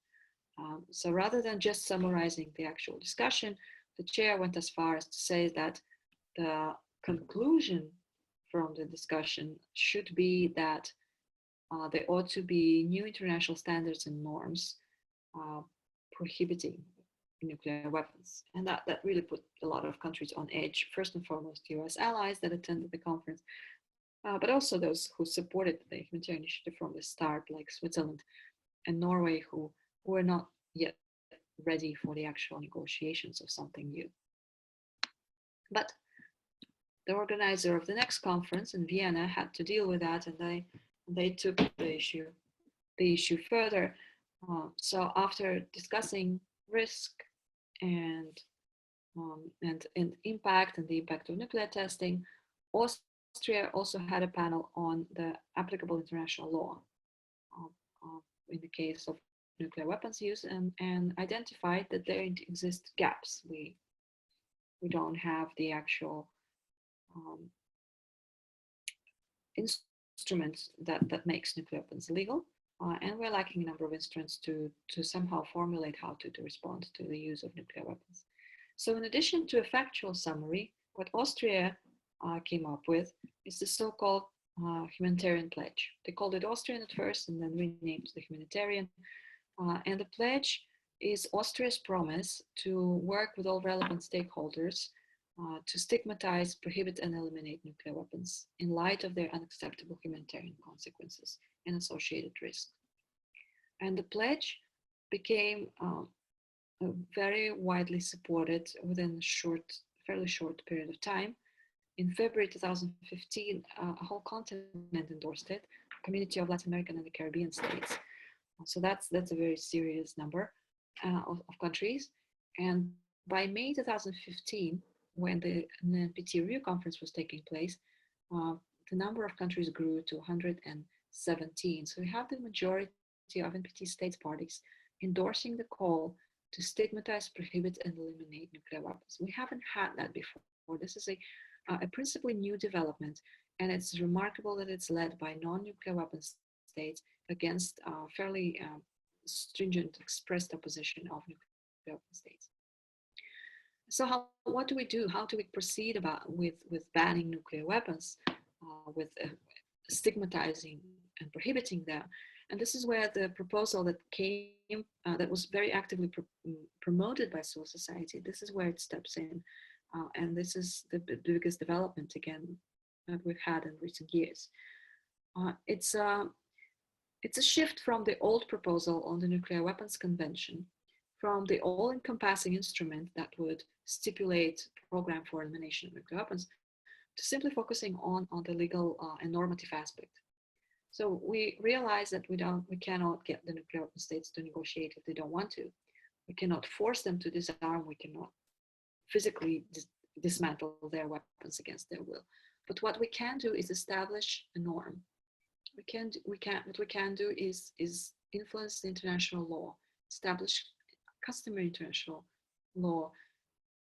So rather than just summarizing the actual discussion, the chair went as far as to say that the conclusion from the discussion should be that there ought to be new international standards and norms prohibiting nuclear weapons. And that really put a lot of countries on edge, first and foremost US allies that attended the conference, but also those who supported the humanitarian initiative from the start, like Switzerland and Norway, who were not yet ready for the actual negotiations of something new. But the organizer of the next conference in Vienna had to deal with that, and they took the issue further. So after discussing risk and impact and the impact of nuclear testing, Austria also had a panel on the applicable international law in the case of nuclear weapons use, and identified that there exist gaps. We don't have the actual instruments that makes nuclear weapons legal, and we're lacking a number of instruments to somehow formulate how to respond to the use of nuclear weapons. So in addition to a factual summary, what Austria came up with is the so-called humanitarian pledge. They called it Austrian at first and then renamed the humanitarian. And the pledge is Austria's promise to work with all relevant stakeholders to stigmatize, prohibit, and eliminate nuclear weapons in light of their unacceptable humanitarian consequences and associated risk. And the pledge became very widely supported within a fairly short period of time. In February 2015, a whole continent endorsed it, a community of Latin American and the Caribbean states. So that's a very serious number of countries. And by May 2015, when the NPT Rio conference was taking place, the number of countries grew to 117. So we have the majority of NPT states parties endorsing the call to stigmatize, prohibit, and eliminate nuclear weapons. We haven't had that before. This is a principally new development, and it's remarkable that it's led by non-nuclear weapons states against fairly stringent expressed opposition of nuclear weapon states. So what do we do? How do we proceed with banning nuclear weapons, with stigmatizing and prohibiting them? And this is where the proposal that came, that was very actively promoted by civil society, this is where it steps in. And this is the biggest development, again, that we've had in recent years. It's a shift from the old proposal on the Nuclear Weapons Convention, from the all-encompassing instrument that would stipulate a program for elimination of nuclear weapons, to simply focusing on the legal and normative aspect. So we realize that we cannot get the nuclear weapon states to negotiate if they don't want to. We cannot force them to disarm. We cannot physically dismantle their weapons against their will. But what we can do is establish a norm. What we can do is influence the international law, establish customary international law,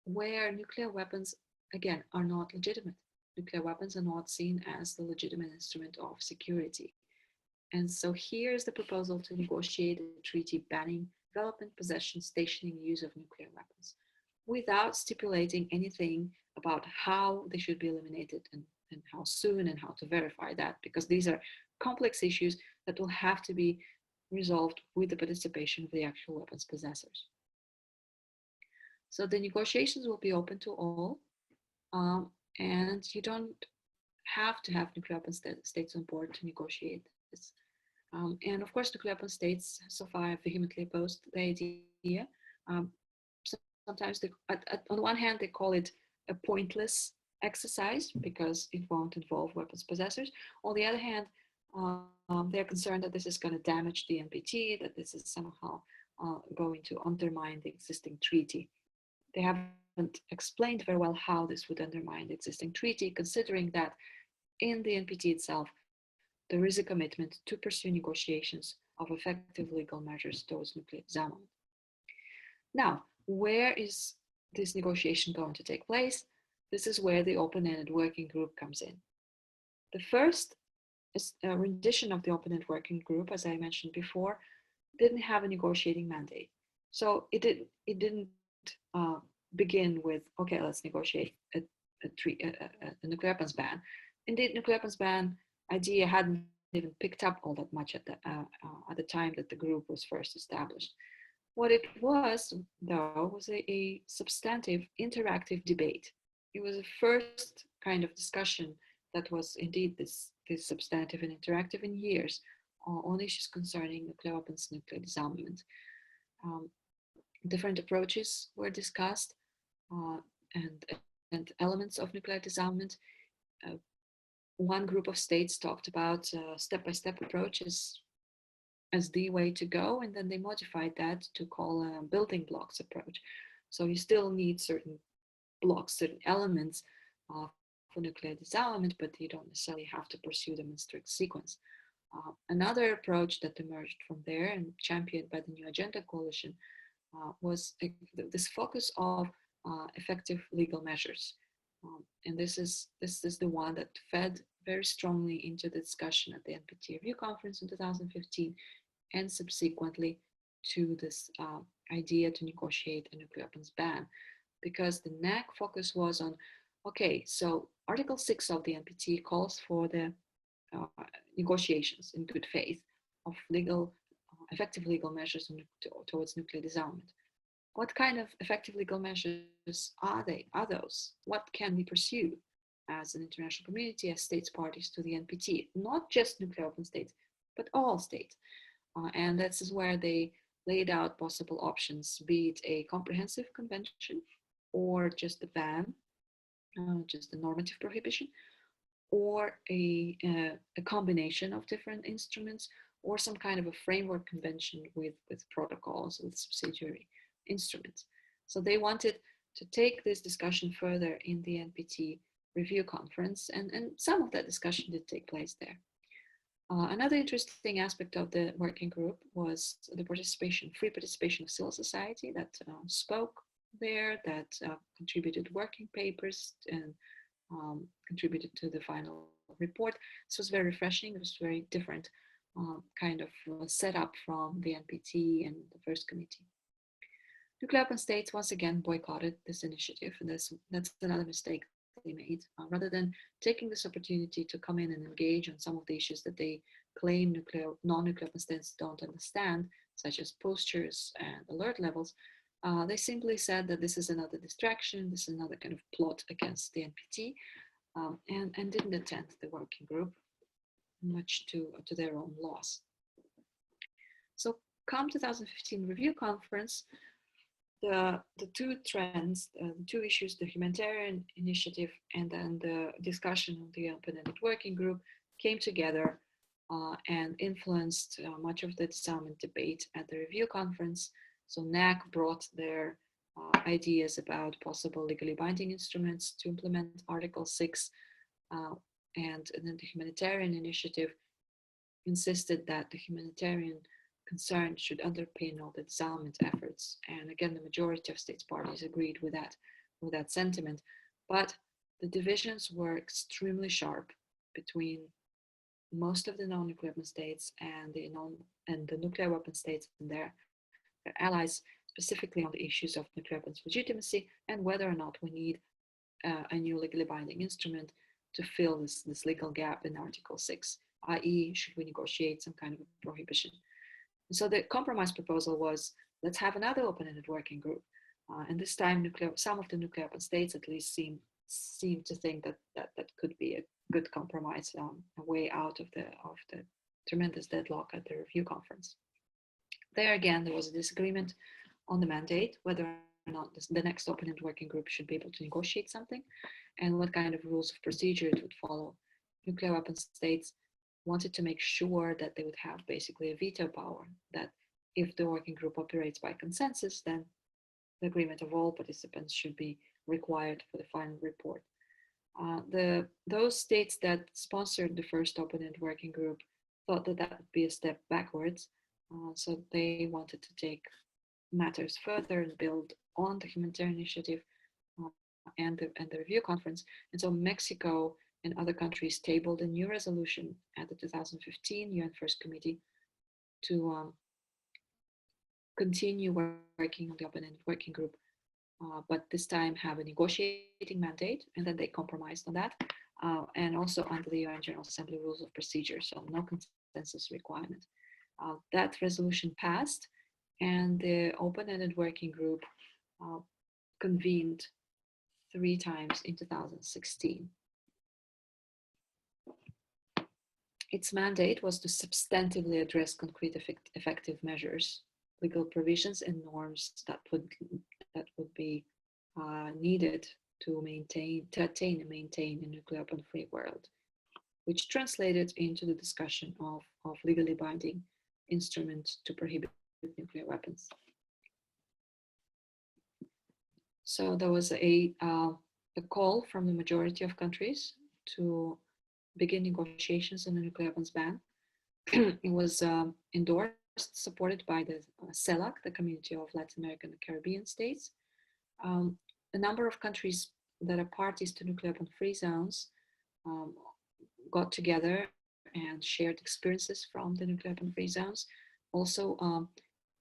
where nuclear weapons, again, are not legitimate. Nuclear weapons are not seen as the legitimate instrument of security. And so here's the proposal to negotiate a treaty banning development, possession, stationing, use of nuclear weapons, without stipulating anything about how they should be eliminated and how soon and how to verify that, because these are complex issues that will have to be resolved with the participation of the actual weapons possessors. So the negotiations will be open to all, and you don't have to have nuclear weapon states on board to negotiate this. And of course, nuclear weapon states so far have vehemently opposed the idea. Sometimes, on one hand, they call it a pointless exercise because it won't involve weapons possessors. On the other hand, they're concerned that this is going to damage the NPT, that this is somehow going to undermine the existing treaty. They haven't explained very well how this would undermine the existing treaty, considering that in the NPT itself, there is a commitment to pursue negotiations of effective legal measures towards nuclear disarmament. Now, where is this negotiation going to take place? This is where the open-ended working group comes in. The first rendition of the open-ended working group, as I mentioned before, didn't have a negotiating mandate. So it didn't begin with, okay, let's negotiate a nuclear weapons ban. Indeed, nuclear weapons ban idea hadn't even picked up all that much at the time that the group was first established. What it was, though, was a substantive, interactive debate. It was the first kind of discussion that was indeed this substantive and interactive in years on issues concerning nuclear weapons, nuclear disarmament. Um, Different approaches were discussed uh, and, and elements of nuclear disarmament. Uh, One group of states talked about step-by-step approaches as the way to go, and then they modified that to call a building blocks approach. So you still need certain blocks, certain elements for nuclear disarmament, but you don't necessarily have to pursue them in strict sequence. Another approach that emerged from there and championed by the New Agenda Coalition was this focus of effective legal measures. And this is the one that fed very strongly into the discussion at the NPT Review Conference in 2015 and subsequently to this idea to negotiate a nuclear weapons ban, because the NAC focus was on, okay, so Article 6 of the NPT calls for the negotiations in good faith of effective legal measures towards nuclear disarmament. What kind of effective legal measures are those? What can we pursue as an international community, as states parties to the NPT? Not just nuclear weapon states, but all states. And this is where they laid out possible options, be it a comprehensive convention or just a ban, just a normative prohibition, or a combination of different instruments, or some kind of a framework convention with protocols, with subsidiary instruments. So they wanted to take this discussion further in the NPT Review Conference, and some of that discussion did take place there. Another interesting aspect of the working group was the free participation of civil society that spoke there, that contributed working papers and contributed to the final report. This was very refreshing. It was very different kind of setup from the NPT and the first committee. Nuclear weapon states once again boycotted this initiative, and that's another mistake they made. Rather than taking this opportunity to come in and engage on some of the issues that they claim non-nuclear weapon states don't understand, such as postures and alert levels, they simply said that this is another distraction, this is another kind of plot against the NPT, and didn't attend the working group, much to their own loss. So come 2015 review conference, the two trends, the two issues, the humanitarian initiative and then the discussion of the open-ended working group came together and influenced much of the disarmament debate at the review conference. So NAC brought their ideas about possible legally binding instruments to implement Article 6, and then the humanitarian initiative insisted that the humanitarian concern should underpin all the disarmament efforts. And again, the majority of states parties agreed with that sentiment. But the divisions were extremely sharp between most of the non-nuclear weapon states and the nuclear weapon states and their allies, specifically on the issues of nuclear weapons legitimacy and whether or not we need a new legally binding instrument to fill this legal gap in Article 6, i.e. should we negotiate some kind of prohibition. And so the compromise proposal was, let's have another open-ended working group. And this time, some of the nuclear weapon states at least seem to think that could be a good compromise, a way out of the tremendous deadlock at the review conference. There again, there was a disagreement on the mandate, whether or not the next open-ended working group should be able to negotiate something, and what kind of rules of procedure it would follow. Nuclear weapon states wanted to make sure that they would have basically a veto power, that if the working group operates by consensus, then the agreement of all participants should be required for the final report. Those states that sponsored the first open-ended working group thought that would be a step backwards, so they wanted to take matters further and build on the humanitarian initiative and the review conference. And so Mexico and other countries tabled a new resolution at the 2015 UN First Committee to continue working on the open-ended working group but this time have a negotiating mandate, and then they compromised on that, and also under the UN General Assembly Rules of Procedure, so no consensus requirement. That resolution passed, and the open-ended working group convened 3 times in 2016. Its mandate was to substantively address concrete effective measures, legal provisions, and norms that would be needed to attain and maintain a nuclear weapon-free world, which translated into the discussion of legally binding instruments to prohibit nuclear weapons. So there was a call from the majority of countries to begin negotiations on a nuclear weapons ban. It was endorsed, supported by the CELAC, the Community of Latin American and Caribbean States. A number of countries that are parties to nuclear weapon-free zones got together and shared experiences from the nuclear weapon-free zones, also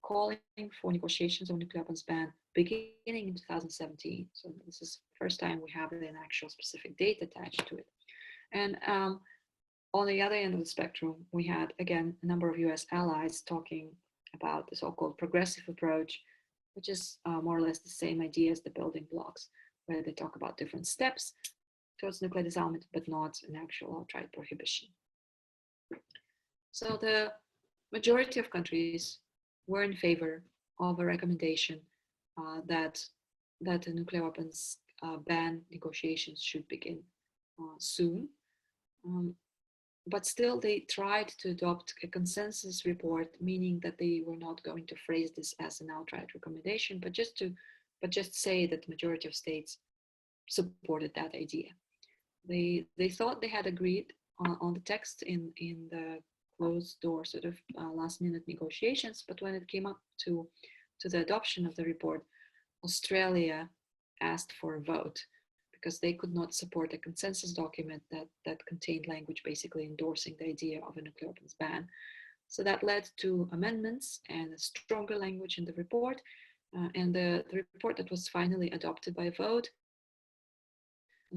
calling for negotiations on nuclear weapons ban beginning in 2017. So this is the first time we have an actual specific date attached to it. And on the other end of the spectrum, we had, again, a number of US allies talking about the so-called progressive approach, which is more or less the same idea as the building blocks, where they talk about different steps towards nuclear disarmament, but not an actual outright prohibition. So the majority of countries were in favor of a recommendation that the nuclear weapons ban negotiations should begin soon. But still, they tried to adopt a consensus report, meaning that they were not going to phrase this as an outright recommendation, but just say that the majority of states supported that idea. They thought they had agreed on the text in the closed door sort of last minute negotiations, but when it came up to the adoption of the report, Australia asked for a vote because they could not support a consensus document that contained language basically endorsing the idea of a nuclear weapons ban. So that led to amendments and a stronger language in the report. And the report that was finally adopted by vote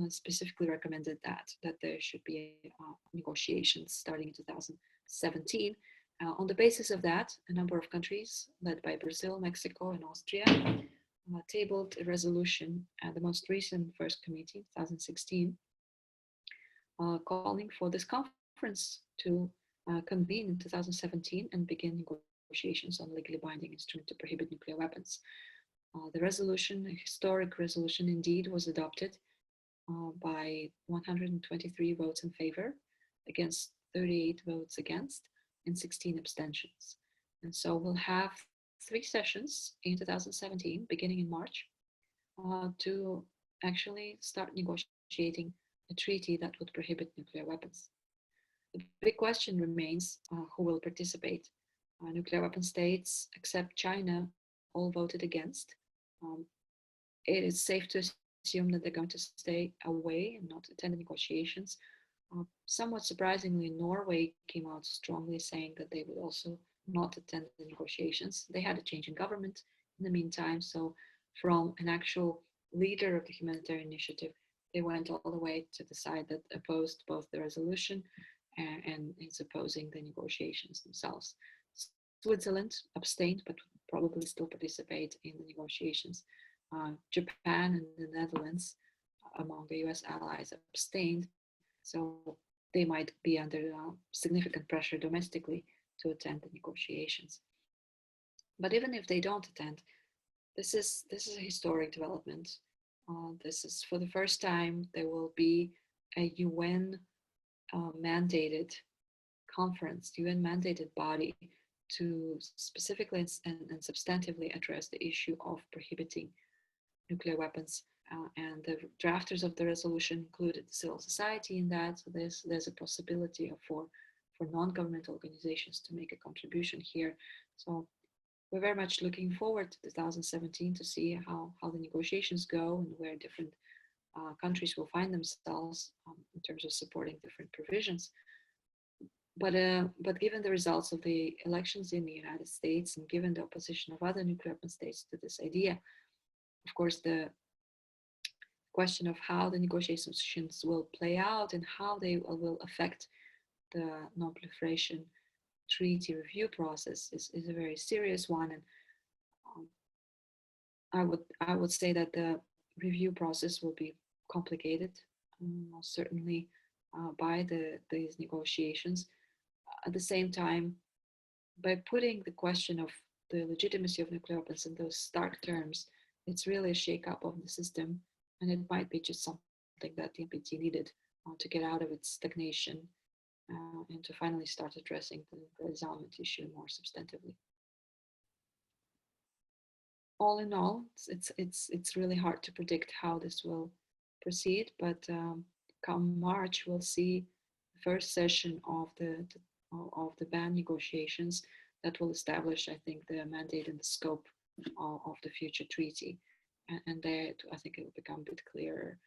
specifically recommended that there should be negotiations starting in 2017. On the basis of that, a number of countries, led by Brazil, Mexico, and Austria, tabled a resolution at the most recent first committee, 2016, calling for this conference to convene in 2017 and begin negotiations on legally binding instrument to prohibit nuclear weapons. The resolution, a historic resolution indeed, was adopted by 123 votes in favor, against 38 votes against, and 16 abstentions. And so we'll have 3 sessions in 2017, beginning in March, to actually start negotiating a treaty that would prohibit nuclear weapons. The big question remains who will participate. Nuclear weapon states, except China, all voted against. It is safe to assume that they're going to stay away and not attend the negotiations. Somewhat surprisingly, Norway came out strongly saying that they would also not attend the negotiations. They had a change in government in the meantime, so from an actual leader of the humanitarian initiative, they went all the way to the side that opposed both the resolution and is opposing the negotiations themselves. Switzerland abstained, but probably still participate in the negotiations. Japan and the Netherlands, among the US allies, abstained, so they might be under significant pressure domestically to attend the negotiations. But even if they don't attend, this is a historic development. This is for the first time there will be a UN mandated conference, UN mandated body to specifically and substantively address the issue of prohibiting nuclear weapons. And the drafters of the resolution included civil society in that. So there's a possibility for non-governmental organizations to make a contribution here. So we're very much looking forward to 2017 to see how the negotiations go and where different countries will find themselves in terms of supporting different provisions. But given the results of the elections in the United States and given the opposition of other nuclear weapon states to this idea, of course, the question of how the negotiations will play out and how they will affect the non-proliferation treaty review process is a very serious one. And I would say that the review process will be complicated, most certainly by these negotiations. At the same time, by putting the question of the legitimacy of nuclear weapons in those stark terms, it's really a shake-up of the system, and it might be just something that the NPT needed to get out of its stagnation and to finally start addressing the disarmament issue more substantively. All in all, it's really hard to predict how this will proceed, but come March, we'll see the first session of the ban negotiations that will establish, I think, the mandate and the scope of the future treaty. And there, I think it will become a bit clearer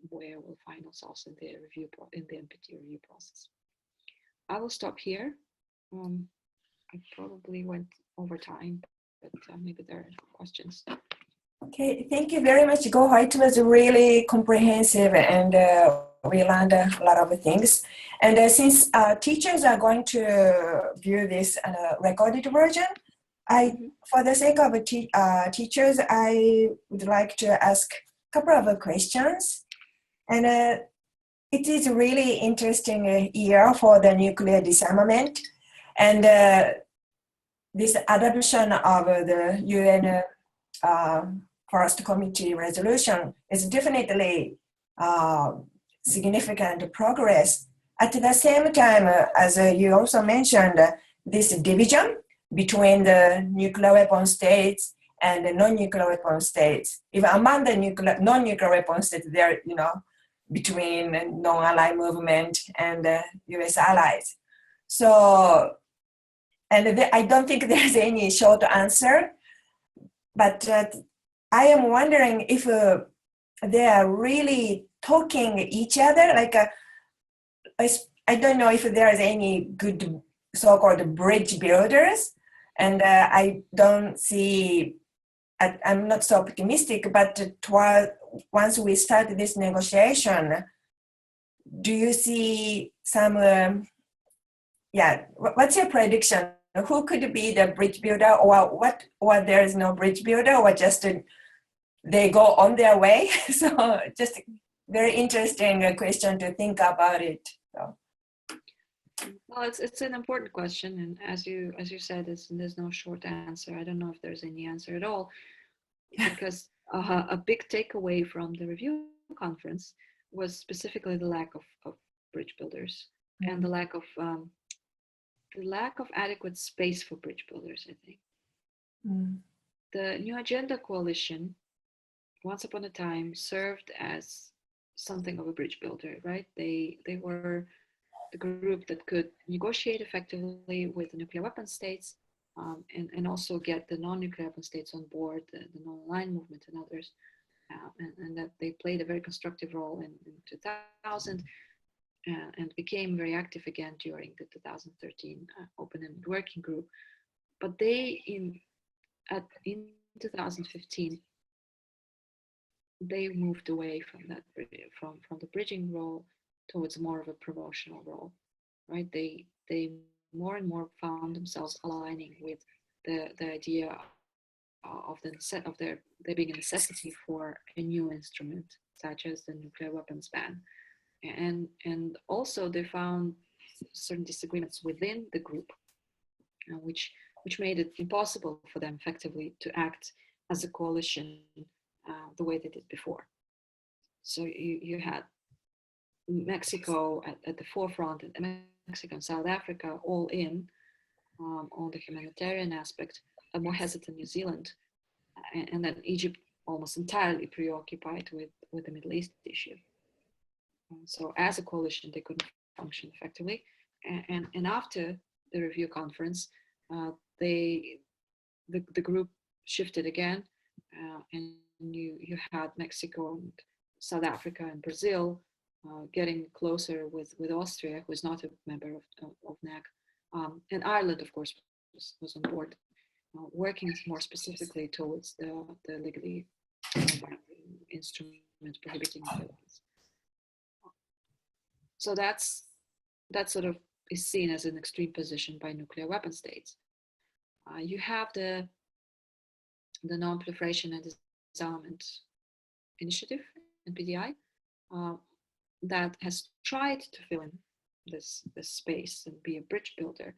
where we'll find ourselves in the NPT review process. I will stop here. I probably went over time, but maybe there are questions. Okay, thank you very much, Gaukhar. It was really comprehensive, and we learned a lot of things. And since teachers are going to view this recorded version, for the sake of teachers, I would like to ask a couple of questions. And it is really interesting year for the nuclear disarmament, and this adoption of the UN First Committee resolution is definitely significant progress. At the same time, as you also mentioned, this division between the nuclear weapon states and the non-nuclear weapon states, even among the non-nuclear weapon states, there, between non-aligned movement and US allies. So, and I don't think there's any short answer, but I am wondering if they are really talking each other. Like, I don't know if there is any good so-called bridge builders, and I don't see, I'm not so optimistic, but once we start this negotiation, do you see some, what's your prediction? Who could be the bridge builder, or there is no bridge builder, or just they go on their way? So just very interesting question to think about it. So. Well, it's an important question, and as you said, there's no short answer. I don't know if there's any answer at all, because a big takeaway from the review conference was specifically the lack of bridge builders and the lack of adequate space for bridge builders, I think. The New Agenda Coalition, once upon a time, served as something of a bridge builder, right? They were the group that could negotiate effectively with the nuclear weapon states and also get the non-nuclear weapon states on board, the non-aligned movement and others, and that they played a very constructive role in 2000 and became very active again during the 2013 open-ended working group. But they, in 2015, they moved away from that, from the bridging role towards more of a promotional role, right? They more and more found themselves aligning with the idea of there being a necessity for a new instrument, such as the nuclear weapons ban, and also they found certain disagreements within the group, which made it impossible for them effectively to act as a coalition the way they did before. So you had Mexico at the forefront, and Mexico and South Africa all in on the humanitarian aspect, a more hesitant New Zealand, and then Egypt almost entirely preoccupied with the Middle East issue. So as a coalition, they couldn't function effectively. And after the review conference, the group shifted again, and you had Mexico and South Africa and Brazil getting closer with Austria, who is not a member of NAC, and Ireland, of course, was on board. working more specifically towards the legally instrument prohibiting nuclear weapons. So that sort of is seen as an extreme position by nuclear weapon states. You have the Non-Proliferation and Disarmament Initiative, NPDI, that has tried to fill in this space and be a bridge builder,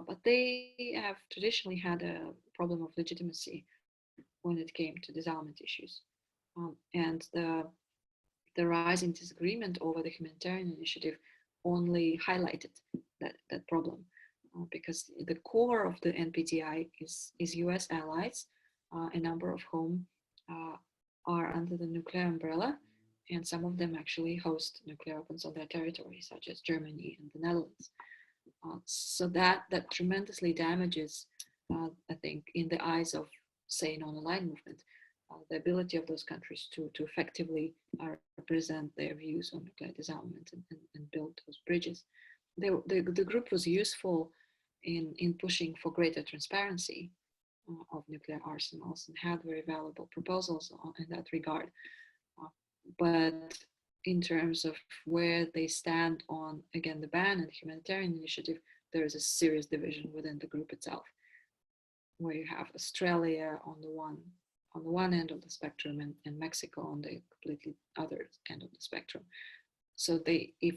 but they have traditionally had a problem of legitimacy when it came to disarmament issues, and the rising disagreement over the humanitarian initiative only highlighted that problem, because the core of the NPDI is US allies, a number of whom are under the nuclear umbrella, and some of them actually host nuclear weapons on their territory, such as Germany and the Netherlands. So that tremendously damages, I think, in the eyes of, say, non-aligned movement, the ability of those countries to effectively represent their views on nuclear disarmament and build those bridges. The group was useful in pushing for greater transparency of nuclear arsenals and had very valuable proposals in that regard. But in terms of where they stand on, again, the ban and the humanitarian initiative, there is a serious division within the group itself, where you have Australia on the one end of the spectrum and Mexico on the completely other end of the spectrum. So if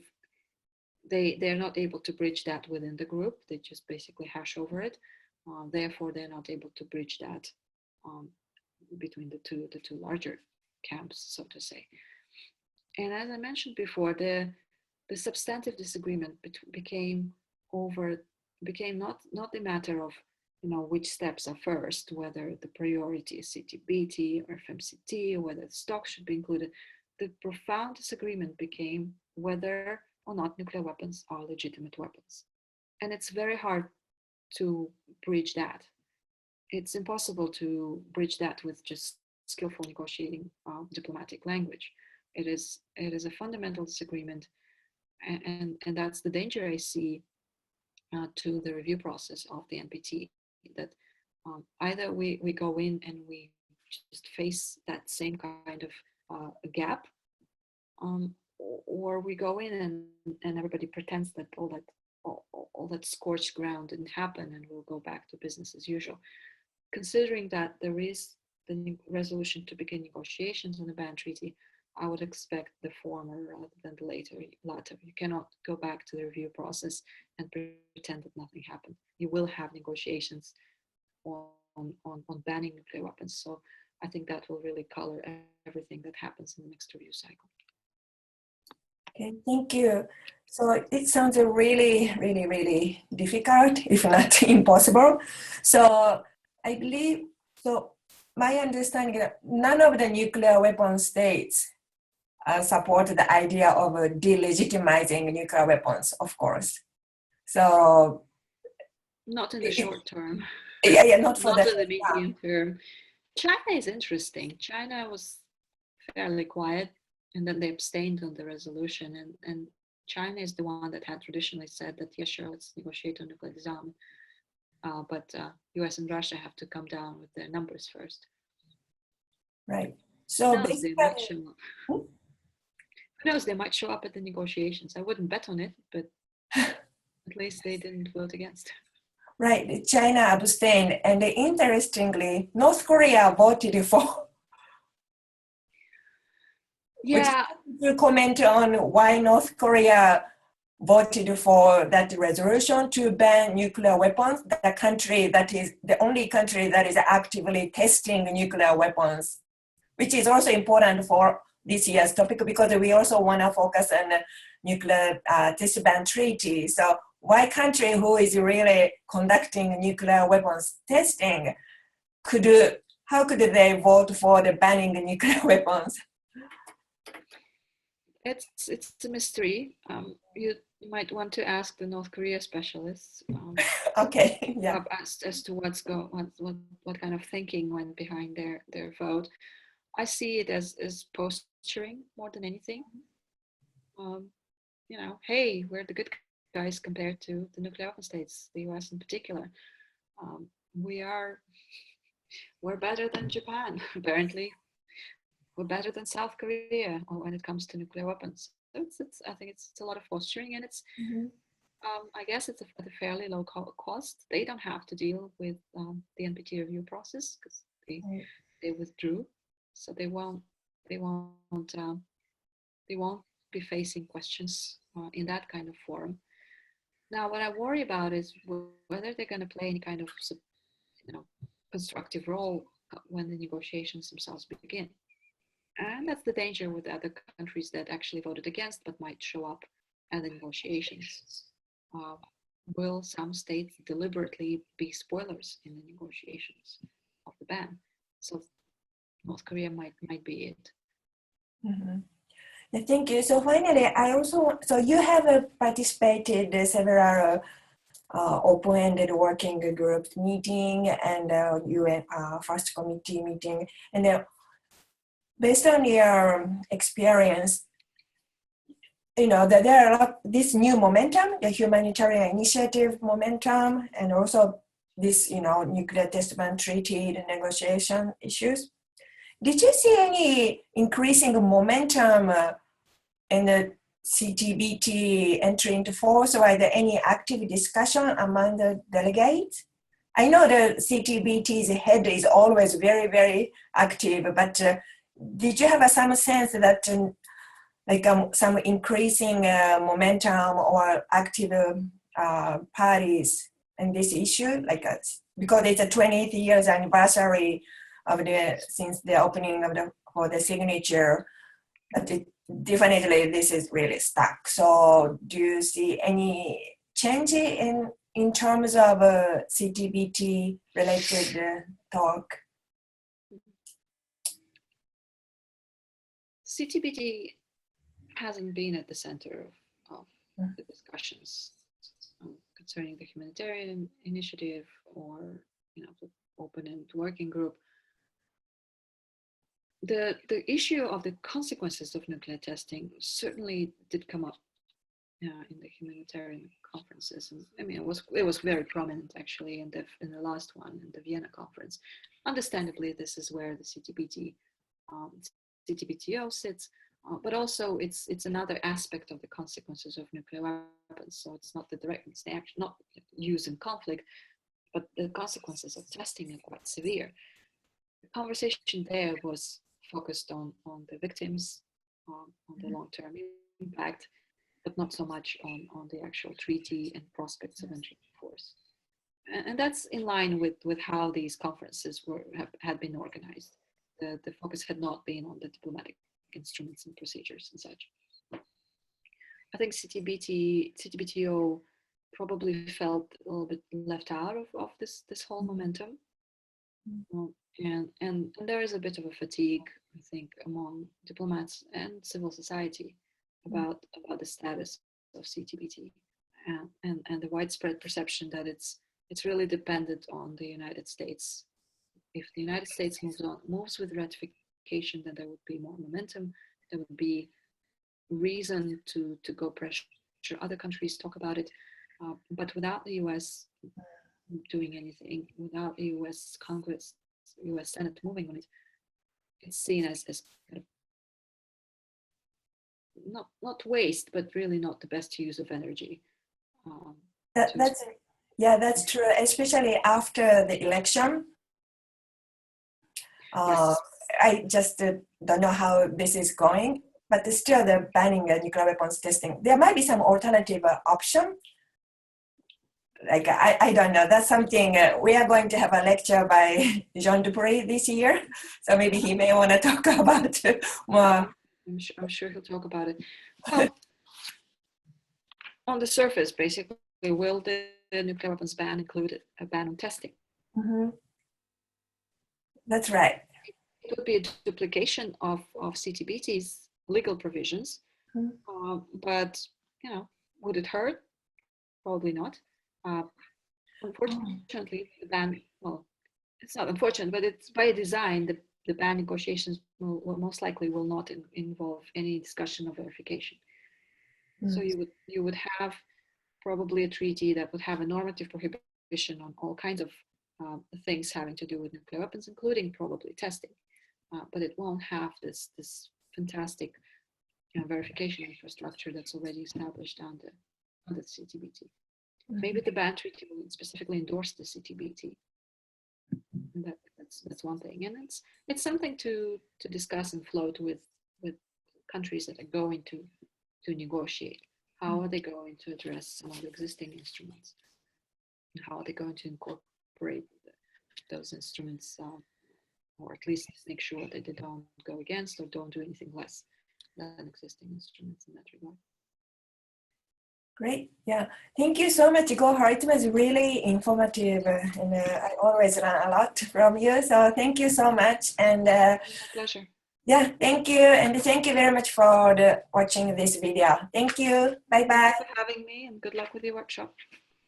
they're not able to bridge that within the group, they just basically hash over it. Therefore, they're not able to bridge that between the two larger camps, so to say. And as I mentioned before, the substantive disagreement became not a matter of which steps are first, whether the priority is CTBT or FMCT, or whether the stocks should be included. The profound disagreement became whether or not nuclear weapons are legitimate weapons. And it's very hard to bridge that. It's impossible to bridge that with just skillful negotiating diplomatic language. It is a fundamental disagreement, and that's the danger I see to the review process of the NPT, that either we go in and we just face that same kind of gap, or we go in and everybody pretends that all that scorched ground didn't happen and we'll go back to business as usual. Considering that there is the resolution to begin negotiations on the ban treaty, I would expect the former rather than the latter. You cannot go back to the review process and pretend that nothing happened. You will have negotiations on banning nuclear weapons. So I think that will really color everything that happens in the next review cycle. Okay, thank you. So it sounds really, really, really difficult, if not impossible. So I believe, so my understanding is none of the nuclear weapon states support the idea of delegitimizing nuclear weapons, of course. So not in the short term. Yeah, not for not in the medium term. China is interesting. China was fairly quiet, and then they abstained on the resolution. And China is the one that had traditionally said that, yeah, sure, let's negotiate on nuclear disarmament. But US and Russia have to come down with their numbers first. Right. So basically, they might show up. Who knows? They might show up at the negotiations. I wouldn't bet on it, but at least they didn't vote against. Right. China abstained, and interestingly, North Korea voted for. Yeah. Would you comment on why North Korea voted for that resolution to ban nuclear weapons? The country that is the only country that is actively testing nuclear weapons, which is also important for this year's topic because we also want to focus on nuclear test ban treaty. So why country who is really conducting nuclear weapons testing how could they vote for the banning nuclear weapons? It's a mystery. You might want to ask the North Korea specialists. Okay, yeah. As to what kind of thinking went behind their vote. I see it as posturing more than anything. Hey, we're the good guys compared to the nuclear weapon states, the US in particular. we're better than Japan, apparently. We're better than South Korea when it comes to nuclear weapons. So I think it's a lot of posturing, and it's Mhm. I guess it's at a fairly low cost. They don't have to deal with the NPT review process because Right. they withdrew, so they won't they won't be facing questions in that kind of forum. Now, what I worry about is whether they're going to play any kind of you know constructive role when the negotiations themselves begin. And that's the danger with the other countries that actually voted against but might show up at the negotiations. Uh, will some states deliberately be spoilers in the negotiations of the ban? So North Korea might be it. Mhm. Yeah, thank you. So finally, so you have participated in several open-ended working groups meeting and UN first committee meeting. And based on your experience, that there are this new momentum, the humanitarian initiative momentum, and also this, nuclear test ban treaty, the negotiation issues. Did you see any increasing momentum in the CTBT entry into force, or are there any active discussion among the delegates? I know the CTBT's head is always very, very active, but did you have some sense that some increasing momentum or active parties in this issue, because it's a 20th years anniversary of since the opening of for the signature, but definitely this is really stuck. So do you see any change in terms of CTBT related talk? CTBT hasn't been at the center of the discussions concerning the humanitarian initiative or the open-end working group. The issue of the consequences of nuclear testing certainly did come up in the humanitarian conferences, and I mean it was very prominent actually in the last one, in the Vienna conference. Understandably, this is where the CTBTO sits, but also it's another aspect of the consequences of nuclear weapons. So it's not it's the action, not use in conflict, but the consequences of testing are quite severe. The conversation there was focused on the victims, on the long-term impact, but not so much on the actual treaty and prospects of entry into force. And that's in line with how these conferences had been organized. The focus had not been on the diplomatic instruments and procedures and such. I think CTBTO probably felt a little bit left out of this whole momentum. And there is a bit of a fatigue, I think, among diplomats and civil society about the status of CTBT and the widespread perception that it's really dependent on the United States. If the United States moves with ratification, then there would be more momentum. There would be reason to go pressure other countries talk about it. But without the US doing anything, without the US Congress, US Senate moving on it, it's seen as kind of not waste, but really not the best use of energy. That's true, especially after the election. Yes. I just don't know how this is going, but still the banning nuclear weapons testing. There might be some alternative option. Like, I don't know, that's something, we are going to have a lecture by Jean Dupré this year. So maybe he may want to talk about more. I'm sure he'll talk about it. Well, on the surface, basically, will the nuclear weapons ban include a ban on testing? Mm-hmm. That's right. It would be a duplication of CTBT's legal provisions, but would it hurt? Probably not. Unfortunately, the ban, well, it's not unfortunate, but it's by design, the ban negotiations will most likely will not involve any discussion of verification. So you would have probably a treaty that would have a normative prohibition on all kinds of things having to do with nuclear weapons, including probably testing. But it won't have this fantastic verification infrastructure that's already established under the CTBT. Maybe the ban treaty will specifically endorse the CTBT. And that's one thing, and it's something to discuss and float with countries that are going to negotiate. How are they going to address some of the existing instruments? And how are they going to incorporate those instruments, or at least make sure that they don't go against or don't do anything less than existing instruments in that regard? Great. Yeah. Thank you so much, Gaukhar. It was really informative, and I always learn a lot from you. So thank you so much. And My pleasure. yeah, thank you. And thank you very much for watching this video. Thank you. Bye-bye. Thank you for having me, and good luck with your workshop.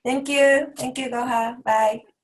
Thank you. Thank you, Gaukhar. Bye.